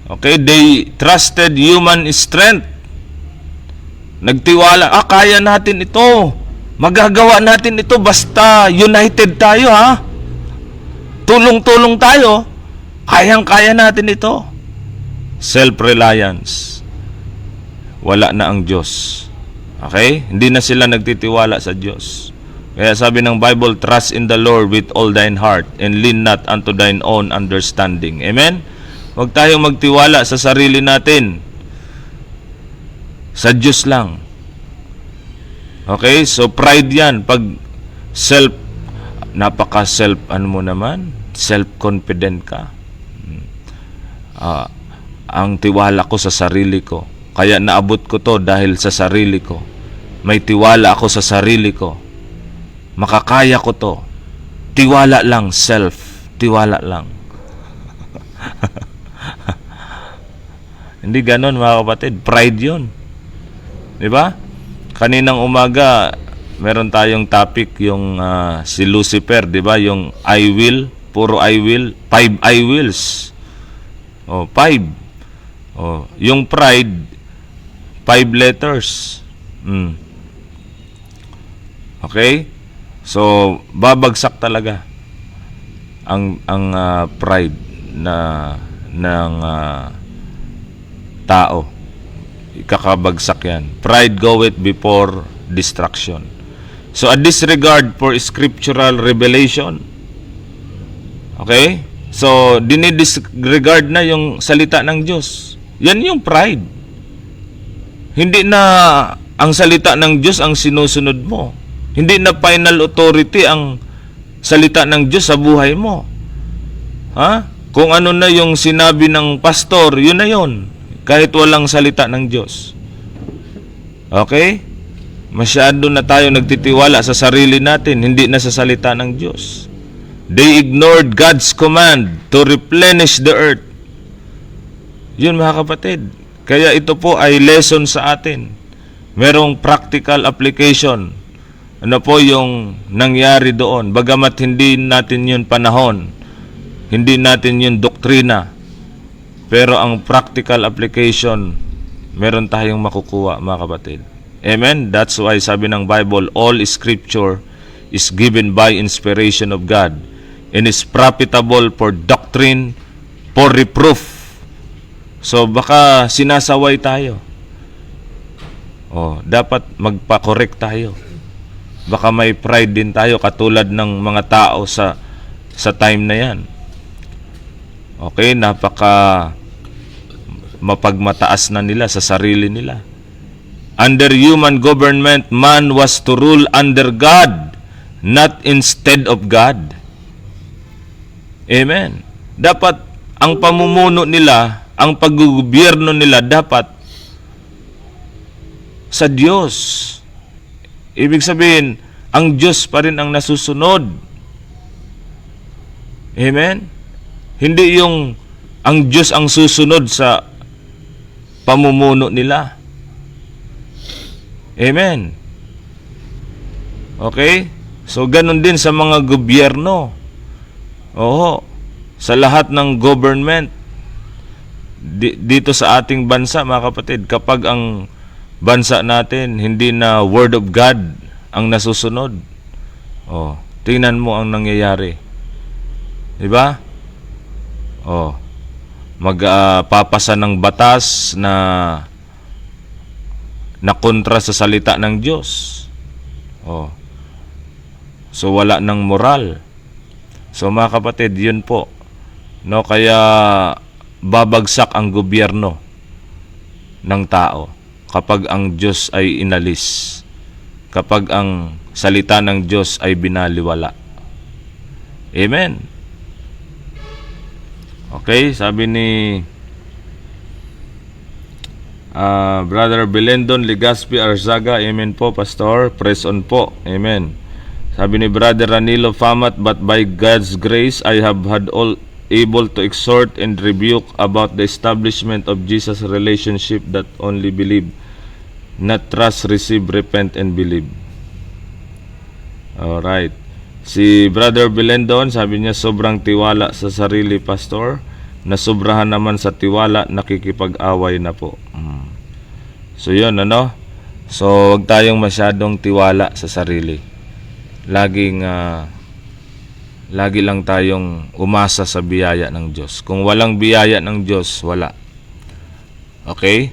[SPEAKER 2] Okay? They trusted human strength. Nagtiwala, kaya natin ito. Magagawa natin ito basta united tayo, Tulong-tulong tayo. Kayang-kaya natin ito. Self-reliance. Wala na ang Diyos. Okay? Hindi na sila nagtitiwala sa Diyos. Kaya sabi ng Bible, trust in the Lord with all thine heart and lean not unto thine own understanding. Amen? Huwag tayong magtiwala sa sarili natin. Sa Diyos lang. Okay? So pride yan. Pag self-confident ka. Ang tiwala ko sa sarili ko. Kaya naabot ko to dahil sa sarili ko. May tiwala ako sa sarili ko. Makakaya ko to. Tiwala lang, tiwala lang. Hindi ganon mga kapatid. Pride yun. Diba? Kaninang umaga, meron tayong topic yung si Lucifer, diba? Yung I will, puro I will, 5 I wills. 5. Yung pride, 5 letters. Okay? So, babagsak talaga ang pride ng tao. Ikakabagsak yan. Pride goeth before destruction. So, a disregard for scriptural revelation. Okay? So, dinidisregard na yung salita ng Diyos. Yan yung pride. Hindi na ang salita ng Diyos ang sinusunod mo. Hindi na final authority ang salita ng Diyos sa buhay mo. Kung ano na yung sinabi ng pastor, yun na yun. Kahit walang salita ng Diyos. Okay? Masyado na tayo nagtitiwala sa sarili natin, hindi na sa salita ng Diyos. They ignored God's command to replenish the earth. Yun mga kapatid. Kaya ito po ay lesson sa atin. Merong practical application. Ano po yung nangyari doon? Bagamat hindi natin yun panahon, hindi natin yun doktrina, pero ang practical application, meron tayong makukuha mga kapatid. Amen? That's why sabi ng Bible, all scripture is given by inspiration of God and is profitable for doctrine, for reproof. So baka sinasaway tayo. Dapat magpa-correct tayo. Baka may pride din tayo katulad ng mga tao sa time na yan. Okay, napaka mapagmataas na nila sa sarili nila. Under human government, man was to rule under God, not instead of God. Amen. Dapat ang pamumuno nila, ang paggobyerno nila dapat sa Diyos. Ibig sabihin, ang Diyos pa rin ang nasusunod. Amen? Hindi yung ang Diyos ang susunod sa pamumuno nila. Amen? Okay? So, ganun din sa mga gobyerno. Sa lahat ng government. Dito sa ating bansa, mga kapatid, kapag ang bansa natin, hindi na Word of God ang nasusunod. Tingnan mo ang nangyayari. Diba? Magpapasa ng batas na kontra sa salita ng Diyos. So wala ng moral. So mga kapatid, yun po. No, kaya babagsak ang gobyerno ng tao kapag ang Diyos ay inalis, kapag ang salita ng Diyos ay binaliwala. Amen. Okay, sabi ni Brother Belendon Ligaspi Arzaga, amen po, Pastor. Press on po, amen. Sabi ni Brother Ranilo Famat, but by God's grace, I have had able to exhort and rebuke about the establishment of Jesus' relationship that only believe, not trust, receive, repent, and believe. Alright. Si Brother Belendon, sabi niya, sobrang tiwala sa sarili, Pastor. Nasobrahan naman sa tiwala, nakikipag-away na po. So yun, ano? So, huwag tayong masyadong tiwala sa sarili. Lagi lang tayong umasa sa biyaya ng Diyos. Kung walang biyaya ng Diyos, wala. Okay?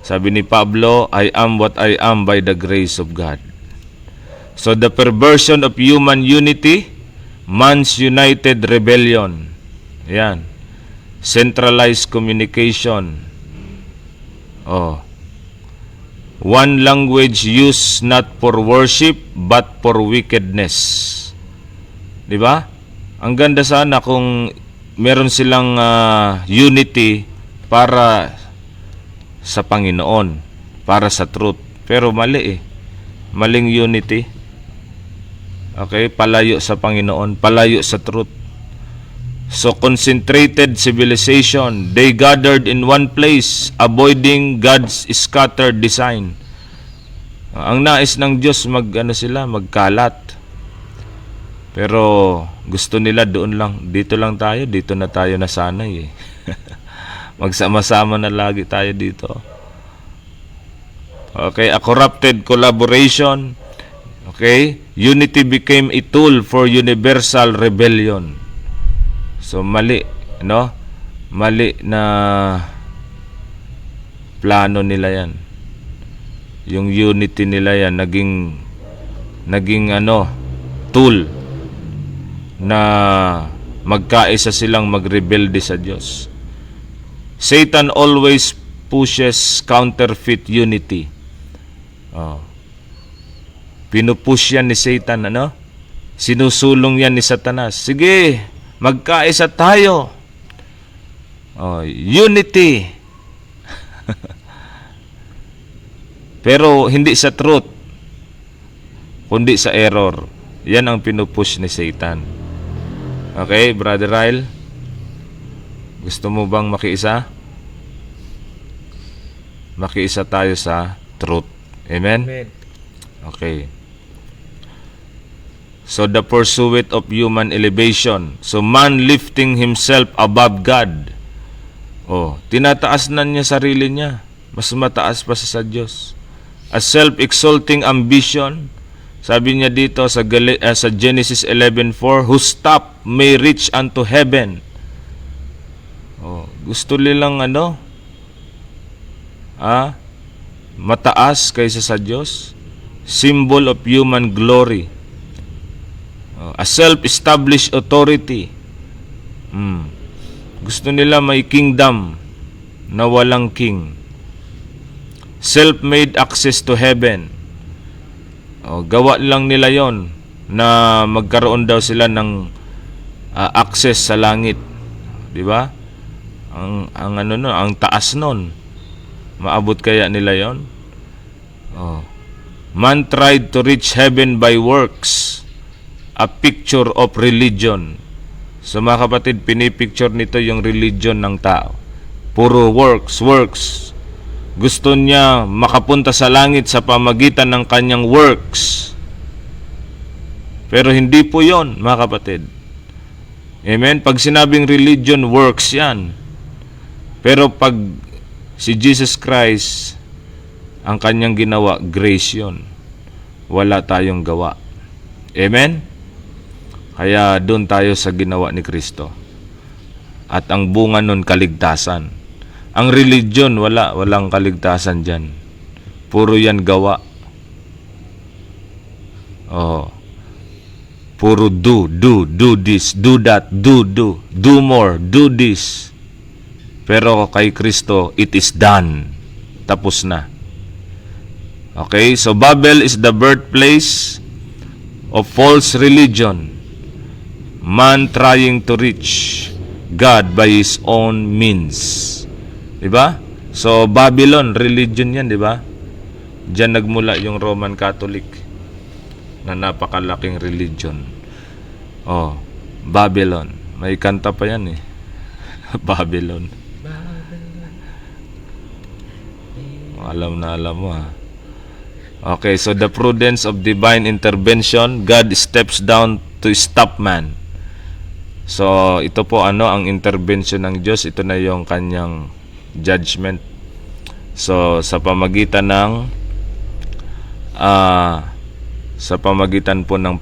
[SPEAKER 2] Sabi ni Pablo, I am what I am by the grace of God. So the perversion of human unity, man's united rebellion. Yan. Centralized communication. One language used not for worship but for wickedness. Di ba? Ang ganda sana kung meron silang unity para sa Panginoon, para sa truth. Pero mali eh. Maling unity. Okay? Palayo sa Panginoon, palayo sa truth. So concentrated civilization, they gathered in one place, avoiding God's scattered design. Ang nais ng Diyos magkalat. Pero gusto nila doon lang, dito lang tayo, dito na tayo nasanay eh. Magsama-sama na lagi tayo dito. Okay, a corrupted collaboration. Okay, unity became a tool for universal rebellion. So mali, no? Mali na plano nila yan. Yung unity nila yan naging tool na magkaisa silang magrebelde sa Diyos. Satan always pushes counterfeit unity. Pinupush yan ni Satan, sinusulong yan ni Satanas. Sige, magkaisa tayo. Unity. Pero hindi sa truth, kundi sa error. Yan ang pinupush ni Satan. Okay, Brother Ryle? Gusto mo bang makiisa? Makiisa tayo sa truth. Amen?
[SPEAKER 3] Amen.
[SPEAKER 2] Okay. So the pursuit of human elevation. So man lifting himself above God. Tinataas na niya sarili niya. Mas mataas pa sa Diyos. A self-exalting ambition. Sabi niya dito sa Genesis 11:4, whose top may reach unto heaven. Gusto nilang mataas kaysa sa Diyos. Symbol of human glory. A self-established authority. Gusto nila may kingdom na walang king. Self-made access to heaven. Gawa lang nila yon na magkaroon daw sila ng access sa langit. 'Di ba? Ang taas nun. Maabot kaya nila yon? Man tried to reach heaven by works. A picture of religion. So mga kapatid, pinipicture nito yung religion ng tao. Puro works. Gusto niya makapunta sa langit sa pamagitan ng kanyang works. Pero hindi po yon, mga kapatid. Amen? Pag sinabing religion, works yan. Pero pag si Jesus Christ, ang kanyang ginawa, grace yun. Wala tayong gawa. Amen? Kaya doon tayo sa ginawa ni Kristo. At ang bunga nun, kaligtasan. Ang religion, walang kaligtasan dyan. Puro yan gawa. Puro do this, do that, do more, do this. Pero kay Kristo, it is done. Tapos na. Okay, so Babel is the birthplace of false religion. Man trying to reach God by his own means. Diba? So, Babylon, religion yan, diba? Diyan nagmula yung Roman Catholic na napakalaking religion. Babylon. May kanta pa yan eh. Babylon. Alam mo ha. Okay, so the prudence of divine intervention, God steps down to stop man. So, ito po ang intervention ng Diyos. Ito na yung kanyang judgment. So, sa pamagitan po ng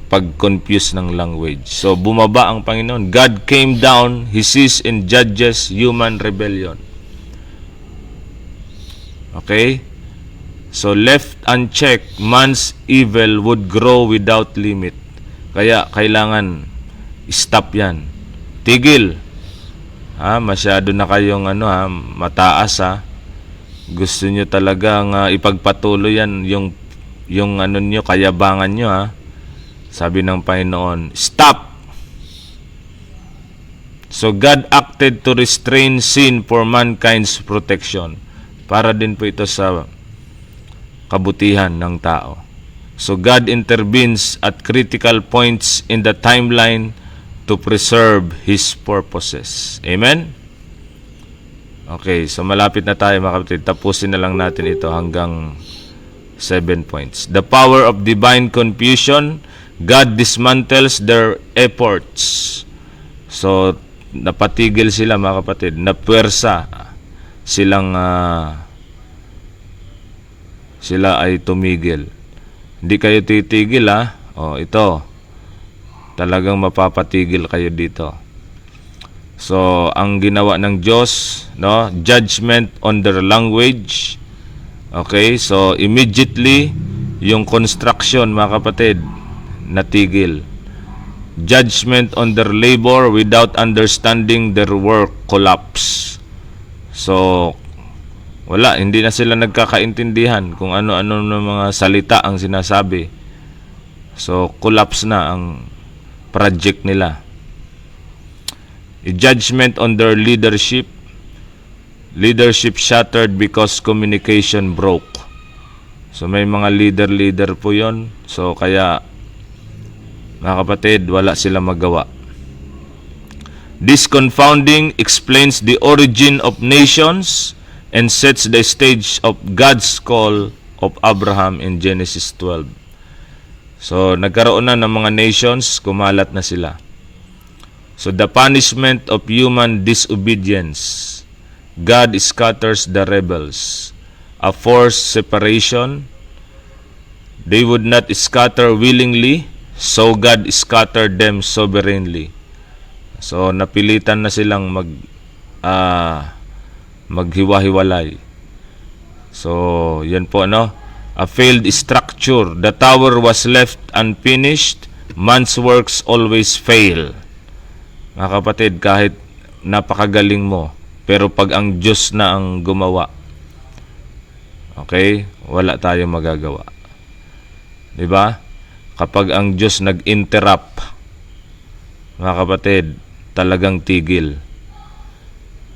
[SPEAKER 2] pag-confuse ng language. So, bumaba ang Panginoon. God came down, He sees and judges human rebellion. Okay? So left unchecked, man's evil would grow without limit. Kaya kailangan stop yan. Tigil. Masyado na kayong mataas Gusto nyo talagang ipagpatuloy yan yung nyo, kayabangan nyo Sabi ng Panginoon, stop. So God acted to restrain sin for mankind's protection. Para din po ito sa kabutihan ng tao. So God intervenes at critical points in the timeline to preserve His purposes. Amen? Okay, so malapit na tayo mga kapatid. Tapusin na lang natin ito hanggang 7 points. The power of divine confusion, God dismantles their efforts. So, napatigil sila mga kapatid. Napuwersa silang sila ay tumigil. Hindi kayo titigil ito. Talagang mapapatigil kayo dito. So, ang ginawa ng Diyos, judgment on their language. Okay, so immediately yung construction mga kapatid natigil. Judgment on their labor without understanding their work collapse. So, wala, hindi na sila nagkakaintindihan kung ano-ano ng mga salita ang sinasabi. So, collapse na ang project nila. Judgment on their leadership. Leadership shattered because communication broke. So, may mga leader po yon. So, kaya, mga kapatid, wala sila magawa. This confounding explains the origin of nations and sets the stage of God's call of Abraham in Genesis 12. So, nagkaroon na ng mga nations, kumalat na sila. So, the punishment of human disobedience, God scatters the rebels. A forced separation, they would not scatter willingly, so God scattered them sovereignly. So, napilitan na silang maghiwa-hiwalay. So, yan po, a failed structure. The tower was left unfinished. Man's works always fail. Mga kapatid, kahit napakagaling mo, pero pag ang Diyos na ang gumawa, okay, wala tayong magagawa. Diba? Kapag ang Diyos nag-interrupt, mga kapatid, talagang tigil.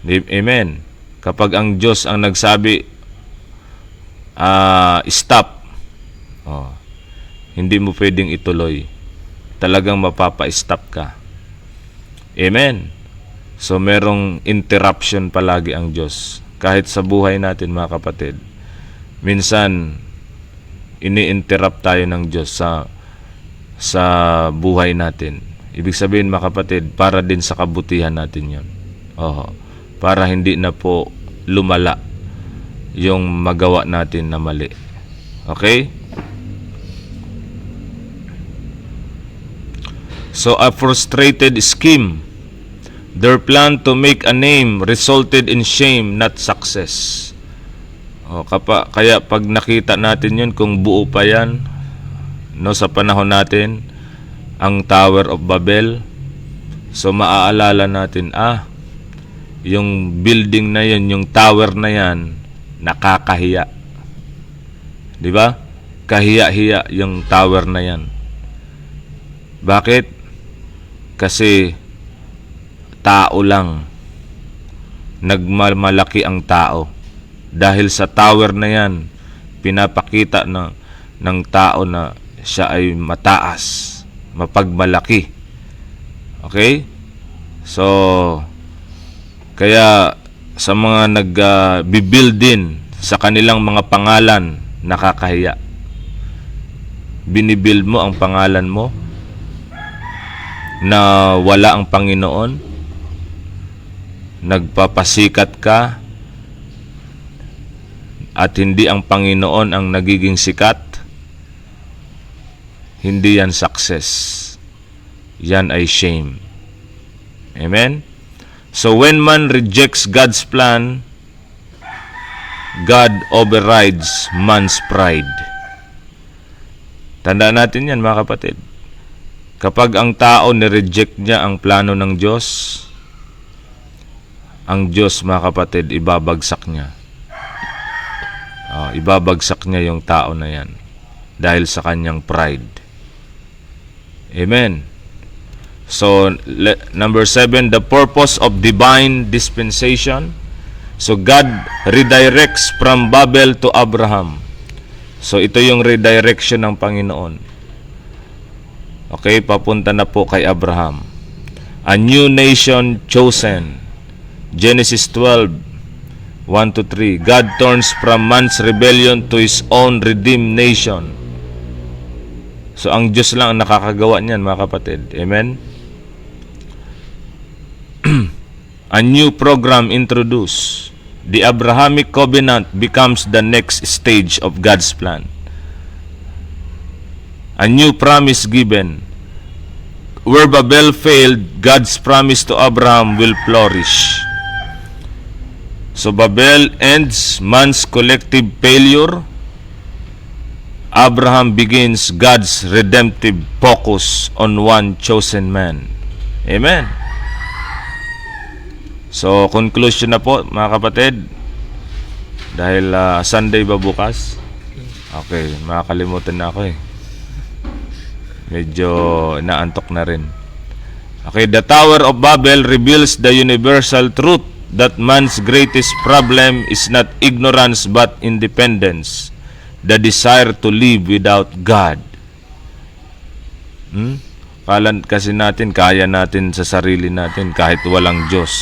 [SPEAKER 2] Amen. Kapag ang Diyos ang nagsabi, stop, hindi mo pwedeng ituloy. Talagang mapapa-stop ka. Amen. So, merong interruption palagi ang Diyos. Kahit sa buhay natin, mga kapatid. Minsan, ini-interrupt tayo ng Diyos sa buhay natin. Ibig sabihin, mga kapatid, para din sa kabutihan natin yon. Para hindi na po lumala yung magawa natin na mali. Okay? So, a frustrated scheme. Their plan to make a name resulted in shame, not success. Kaya pag nakita natin yun, kung buo pa yan, sa panahon natin, ang Tower of Babel, so maaalala natin, yung building na yan, yung tower na yan, nakakahiya. Di ba? Kahiya-hiya yung tower na yan. Bakit? Kasi tao lang. Nagmalaki ang tao. Dahil sa tower na yan, pinapakita ng tao na siya ay mataas, mapagmalaki. Okay? So, kaya sa mga nag-build din sa kanilang mga pangalan, nakakahiya. Binibuild mo ang pangalan mo na wala ang Panginoon. Nagpapasikat ka at hindi ang Panginoon ang nagiging sikat. Hindi yan success. Yan ay shame. Amen? So when man rejects God's plan, God overrides man's pride. Tandaan natin yan, mga kapatid. Kapag ang tao nireject niya ang plano ng Diyos, ang Diyos, mga kapatid, ibabagsak niya. Ibabagsak niya yung tao na yan dahil sa kanyang pride. Amen. So, number 7, the purpose of divine dispensation. So, God redirects from Babel to Abraham. So, ito yung redirection ng Panginoon. Okay, papunta na po kay Abraham. A new nation chosen. Genesis 12, 1-3. God turns from man's rebellion to His own redeemed nation. So, ang Diyos lang ang nakakagawa niyan, mga kapatid. Amen? A new program introduced. The Abrahamic covenant becomes the next stage of God's plan. A new promise given. Where Babel failed, God's promise to Abraham will flourish. So Babel ends man's collective failure. Abraham begins God's redemptive focus on one chosen man. Amen. So, conclusion na po, mga kapatid. Dahil Sunday ba bukas? Okay, makakalimutan na ako eh. Medyo naantok na rin. Okay, the Tower of Babel reveals the universal truth that man's greatest problem is not ignorance but independence. The desire to live without God. Kala kasi natin, kaya natin sa sarili natin kahit walang Diyos.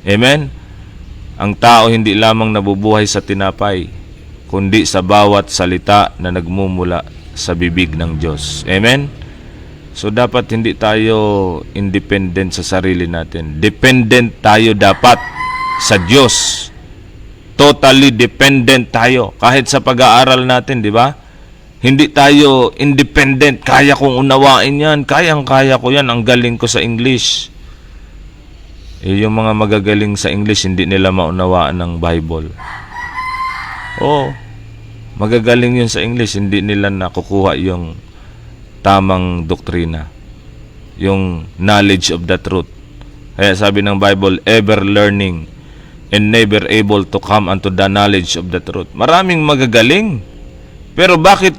[SPEAKER 2] Amen? Ang tao hindi lamang nabubuhay sa tinapay, kundi sa bawat salita na nagmumula sa bibig ng Diyos. Amen? So dapat hindi tayo independent sa sarili natin. Dependent tayo dapat sa Diyos. Totally dependent tayo. Kahit sa pag-aaral natin, di ba? Hindi tayo independent. Kaya kong unawain yan. Kayang-kaya ko yan. Ang galing ko sa English. Yung mga magagaling sa English, hindi nila maunawaan ng Bible. Magagaling yun sa English, hindi nila nakukuha yung tamang doktrina, yung knowledge of the truth. Kaya sabi ng Bible, ever learning and never able to come unto the knowledge of the truth. Maraming magagaling, pero bakit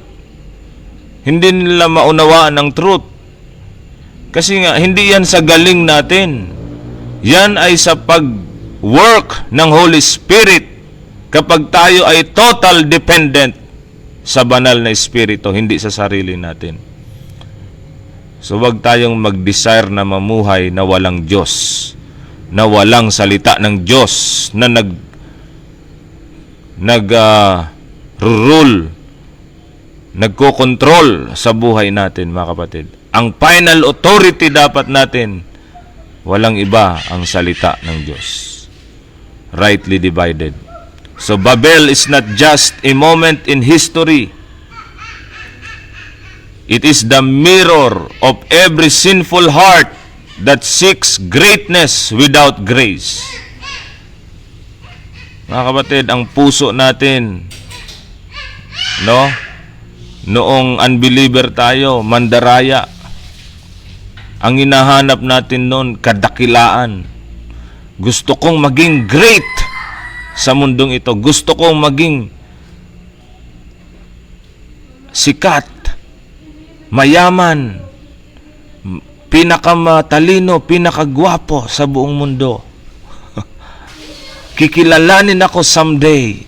[SPEAKER 2] hindi nila maunawaan ng truth? Kasi nga, hindi yan sa galing natin. Yan ay sa pag-work ng Holy Spirit kapag tayo ay total dependent sa banal na Espiritu, hindi sa sarili natin. So wag tayong mag-desire na mamuhay na walang Diyos, na walang salita ng Diyos, na rule, nagko-control sa buhay natin, mga kapatid. Ang final authority dapat natin, walang iba ang salita ng Diyos. Rightly divided. So Babel is not just a moment in history. It is the mirror of every sinful heart that seeks greatness without grace. Mga kapatid, ang puso natin, noong unbeliever tayo, mandaraya, ang hinahanap natin noon, kadakilaan. Gusto kong maging great sa mundong ito. Gusto kong maging sikat, mayaman, pinakamatalino, pinakagwapo sa buong mundo. Kikilalanin ako someday.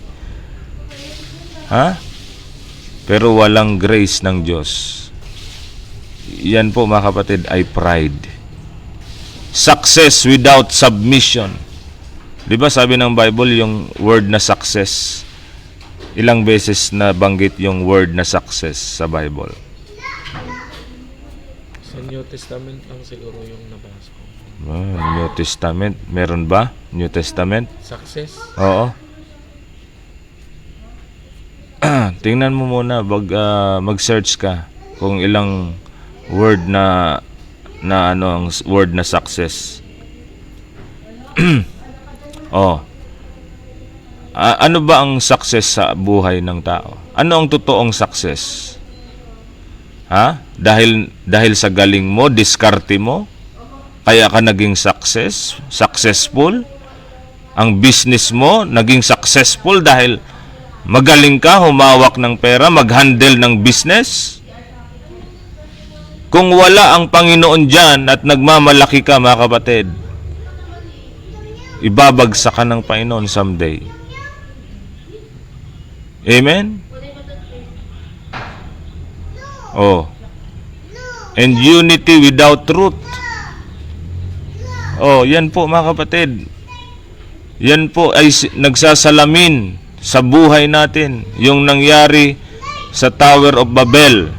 [SPEAKER 2] Pero walang grace ng Diyos. Yan po, mga kapatid, ay pride. Success without submission. Di ba sabi ng Bible yung word na success? Ilang beses na banggit yung word na success sa Bible?
[SPEAKER 3] Sa New Testament lang siguro yung nabasa ko.
[SPEAKER 2] New Testament. Meron ba? New Testament?
[SPEAKER 3] Success?
[SPEAKER 2] Oo. Tingnan mo muna, mag-search ka kung ilang word na ang word na success. Ano ba ang success sa buhay ng tao? Ano ang totoong success? Ha? Dahil sa galing mo, diskarte mo, kaya ka naging successful? Ang business mo naging successful dahil magaling ka humawak ng pera, mag-handle ng business? Kung wala ang Panginoon dyan at nagmamalaki ka, mga kapatid, ibabagsak ka ng Panginoon someday. Amen? Oh. And unity without truth. Oh, yan po mga kapatid. Yan po ay nagsasalamin sa buhay natin. Yung nangyari sa Tower of Babel.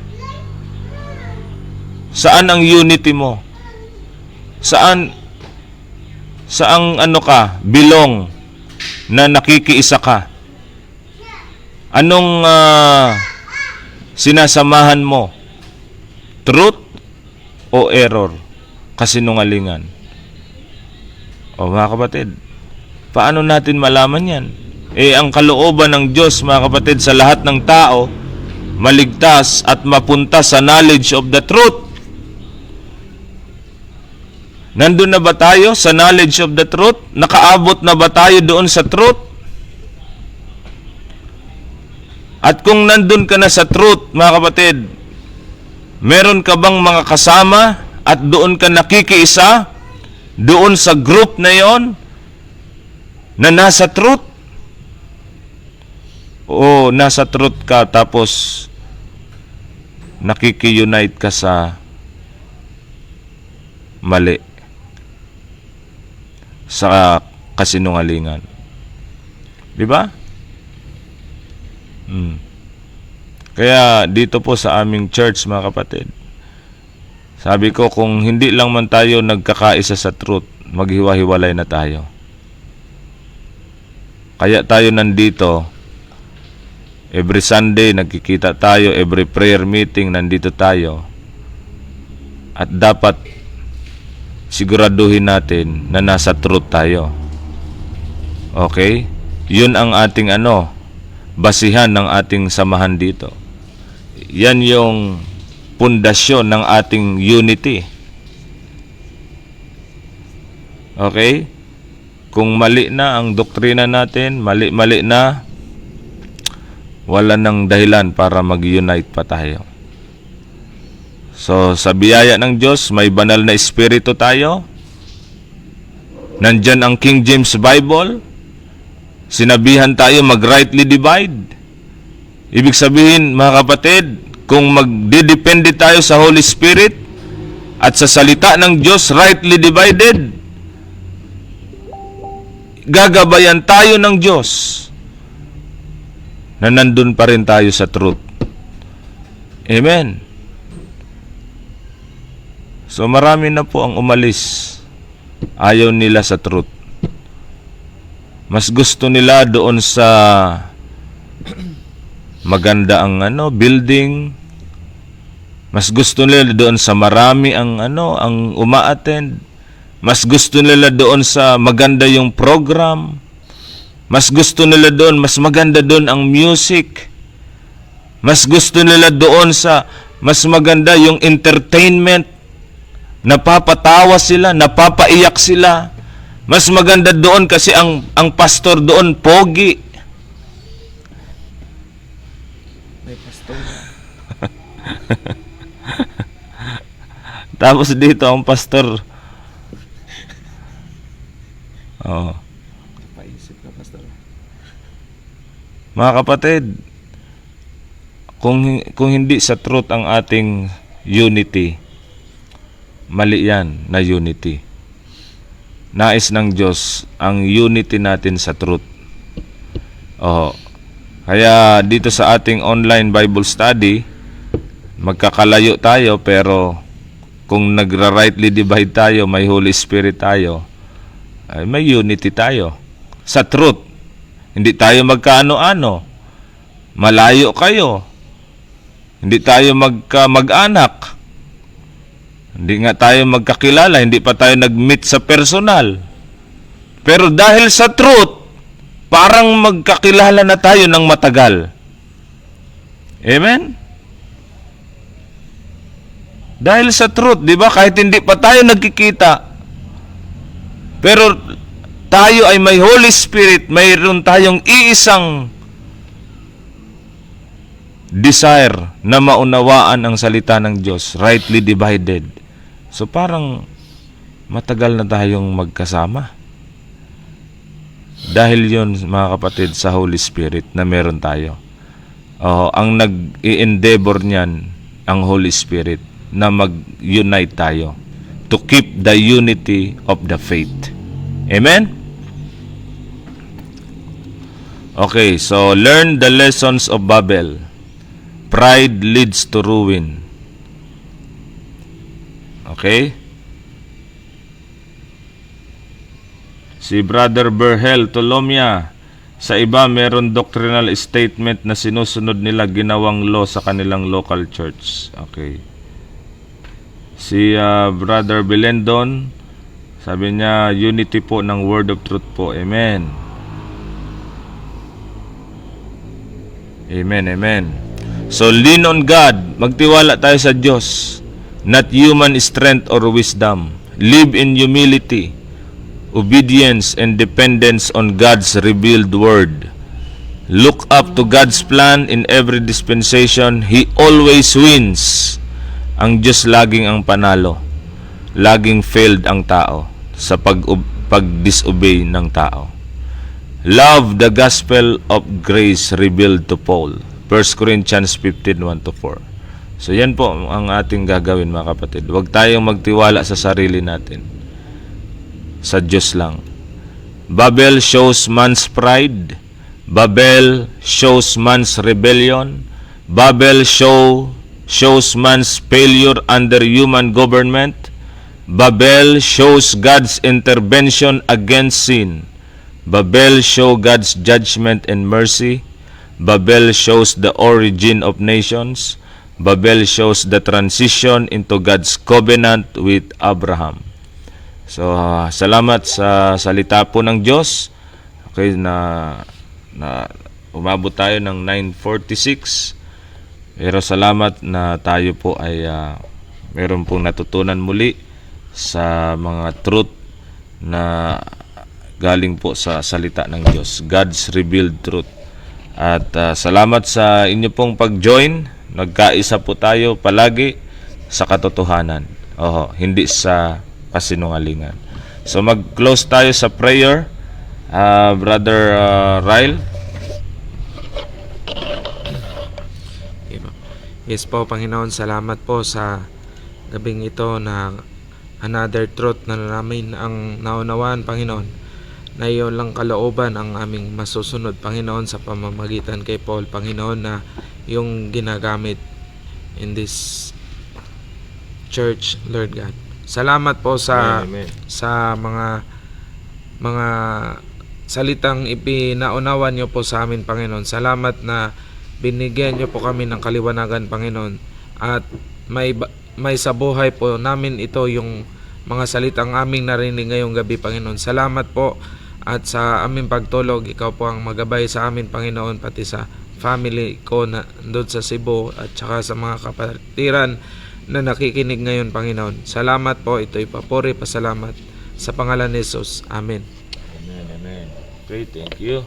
[SPEAKER 2] Saan ang unity mo? Saan ano ka? Bilong na nakikiisa ka? Anong sinasamahan mo? Truth o error? Kasinungalingan? O mga kapatid, paano natin malaman yan? Ang kalooban ng Diyos, mga kapatid, sa lahat ng tao, maligtas at mapunta sa knowledge of the truth. Nandun na ba tayo sa knowledge of the truth? Nakaabot na ba tayo doon sa truth? At kung nandun ka na sa truth, mga kapatid, meron ka bang mga kasama at doon ka nakikiisa? Doon sa group na yon na nasa truth? O nasa truth ka tapos nakiki-unite ka sa mali, sa kasinungalingan? Di ba? Kaya dito po sa aming church, mga kapatid, sabi ko, kung hindi lang man tayo nagkakaisa sa truth, maghiwa-hiwalay na tayo. Kaya tayo nandito, every Sunday nagkikita tayo, every prayer meeting nandito tayo. At dapat siguraduhin natin na nasa truth tayo. Okay? Yun ang ating basihan ng ating samahan dito. Yan yung pundasyon ng ating unity. Okay? Kung mali na ang doktrina natin, mali na, wala nang dahilan para mag-unite pa tayo. So, sa biyaya ng Diyos, may banal na espiritu tayo. Nandyan ang King James Bible. Sinabihan tayo mag-rightly divide. Ibig sabihin, mga kapatid, kung magdidepende tayo sa Holy Spirit at sa salita ng Diyos rightly divided, gagabayan tayo ng Diyos na nandun pa rin tayo sa truth. Amen. So marami na po ang umalis. Ayaw nila sa truth. Mas gusto nila doon sa maganda ang building. Mas gusto nila doon sa marami ang uma-attend. Mas gusto nila doon sa maganda yung program. Mas gusto nila doon, mas maganda doon ang music. Mas gusto nila doon sa mas maganda yung entertainment. Napapatawa sila, napapaiyak sila. Mas maganda doon kasi ang pastor doon pogi.
[SPEAKER 3] May pastor.
[SPEAKER 2] Tapos dito ang pastor. Oh.
[SPEAKER 3] Paisip ka, pastor.
[SPEAKER 2] Mga kapatid, kung hindi sa truth ang ating unity, mali yan na unity. Nais ng Diyos ang unity natin sa truth. Oh. Kaya dito sa ating online Bible study, magkakalayo tayo pero kung nagra-rightly divide tayo, may Holy Spirit tayo, ay may unity tayo sa truth. Hindi tayo magkaano-ano. Malayo kayo. Hindi tayo mag-anak. Hindi nga tayo magkakilala, hindi pa tayo nag-meet sa personal. Pero dahil sa truth, parang magkakilala na tayo ng matagal. Amen? Dahil sa truth, di ba? Kahit hindi pa tayo nagkikita, pero tayo ay may Holy Spirit, mayroon tayong iisang desire na maunawaan ang salita ng Diyos, rightly divided. So parang matagal na tayong magkasama. Dahil yun, mga kapatid, sa Holy Spirit na meron tayo. Ang nag-i-endeavor niyan, ang Holy Spirit, na mag-unite tayo to keep the unity of the faith. Amen? Okay, so learn the lessons of Babel. Pride leads to ruin. Okay? Si Brother Berhel Tolomia, sa iba meron doctrinal statement na sinusunod nila ginawang law sa kanilang local church. Okay. Si Brother Belendon, sabi niya, unity po ng word of truth po. Amen. Amen, amen. So, lean on God. Magtiwala tayo sa Diyos. Not human strength or wisdom. Live in humility, obedience, and dependence on God's revealed word. Look up to God's plan in every dispensation. He always wins. Ang Diyos laging ang panalo. Laging failed ang tao sa pag-disobey ng tao. Love the gospel of grace revealed to Paul. 1 Corinthians 15:1-4. So yan po ang ating gagawin, mga kapatid. Huwag tayong magtiwala sa sarili natin. Sa Diyos lang. Babel shows man's pride. Babel shows man's rebellion. Babel shows man's failure under human government. Babel shows God's intervention against sin. Babel shows God's judgment and mercy. Babel shows the origin of nations. Babel shows the transition into God's covenant with Abraham. So, salamat sa salita po ng Diyos. Okay, na umabot tayo ng 9:46. Pero salamat na tayo po ay meron pong natutunan muli sa mga truth na galing po sa salita ng Diyos, God's revealed truth. At salamat sa inyo pong pag-join. Nagkaisa po tayo palagi sa katotohanan. Hindi sa kasinungalingan. So mag-close tayo sa prayer. Brother Ryle.
[SPEAKER 3] Yes po, Panginoon, salamat po sa gabing ito na another truth na namin ang naunawaan, Panginoon, na iyon lang kalooban ang aming masusunod, Panginoon, sa pamamagitan kay Paul, Panginoon, na yung ginagamit in this church, Lord God. Salamat po sa
[SPEAKER 2] Amen.
[SPEAKER 3] sa mga salitang ipinaunawan niyo po sa amin, Panginoon. Salamat na binigyan niyo po kami ng kaliwanagan, Panginoon, at may sa buhay po namin ito yung mga salitang aming narinig ngayong gabi, Panginoon. Salamat po, at sa aming pagtulog, ikaw po ang magabay sa amin, Panginoon, pati sa family ko na doon sa Cebu at saka sa mga kapatiran na nakikinig ngayon, Panginoon. Salamat po, ito'y papuri, pasalamat sa pangalan ni Jesus. Amen.
[SPEAKER 2] Amen, amen. Okay, thank you.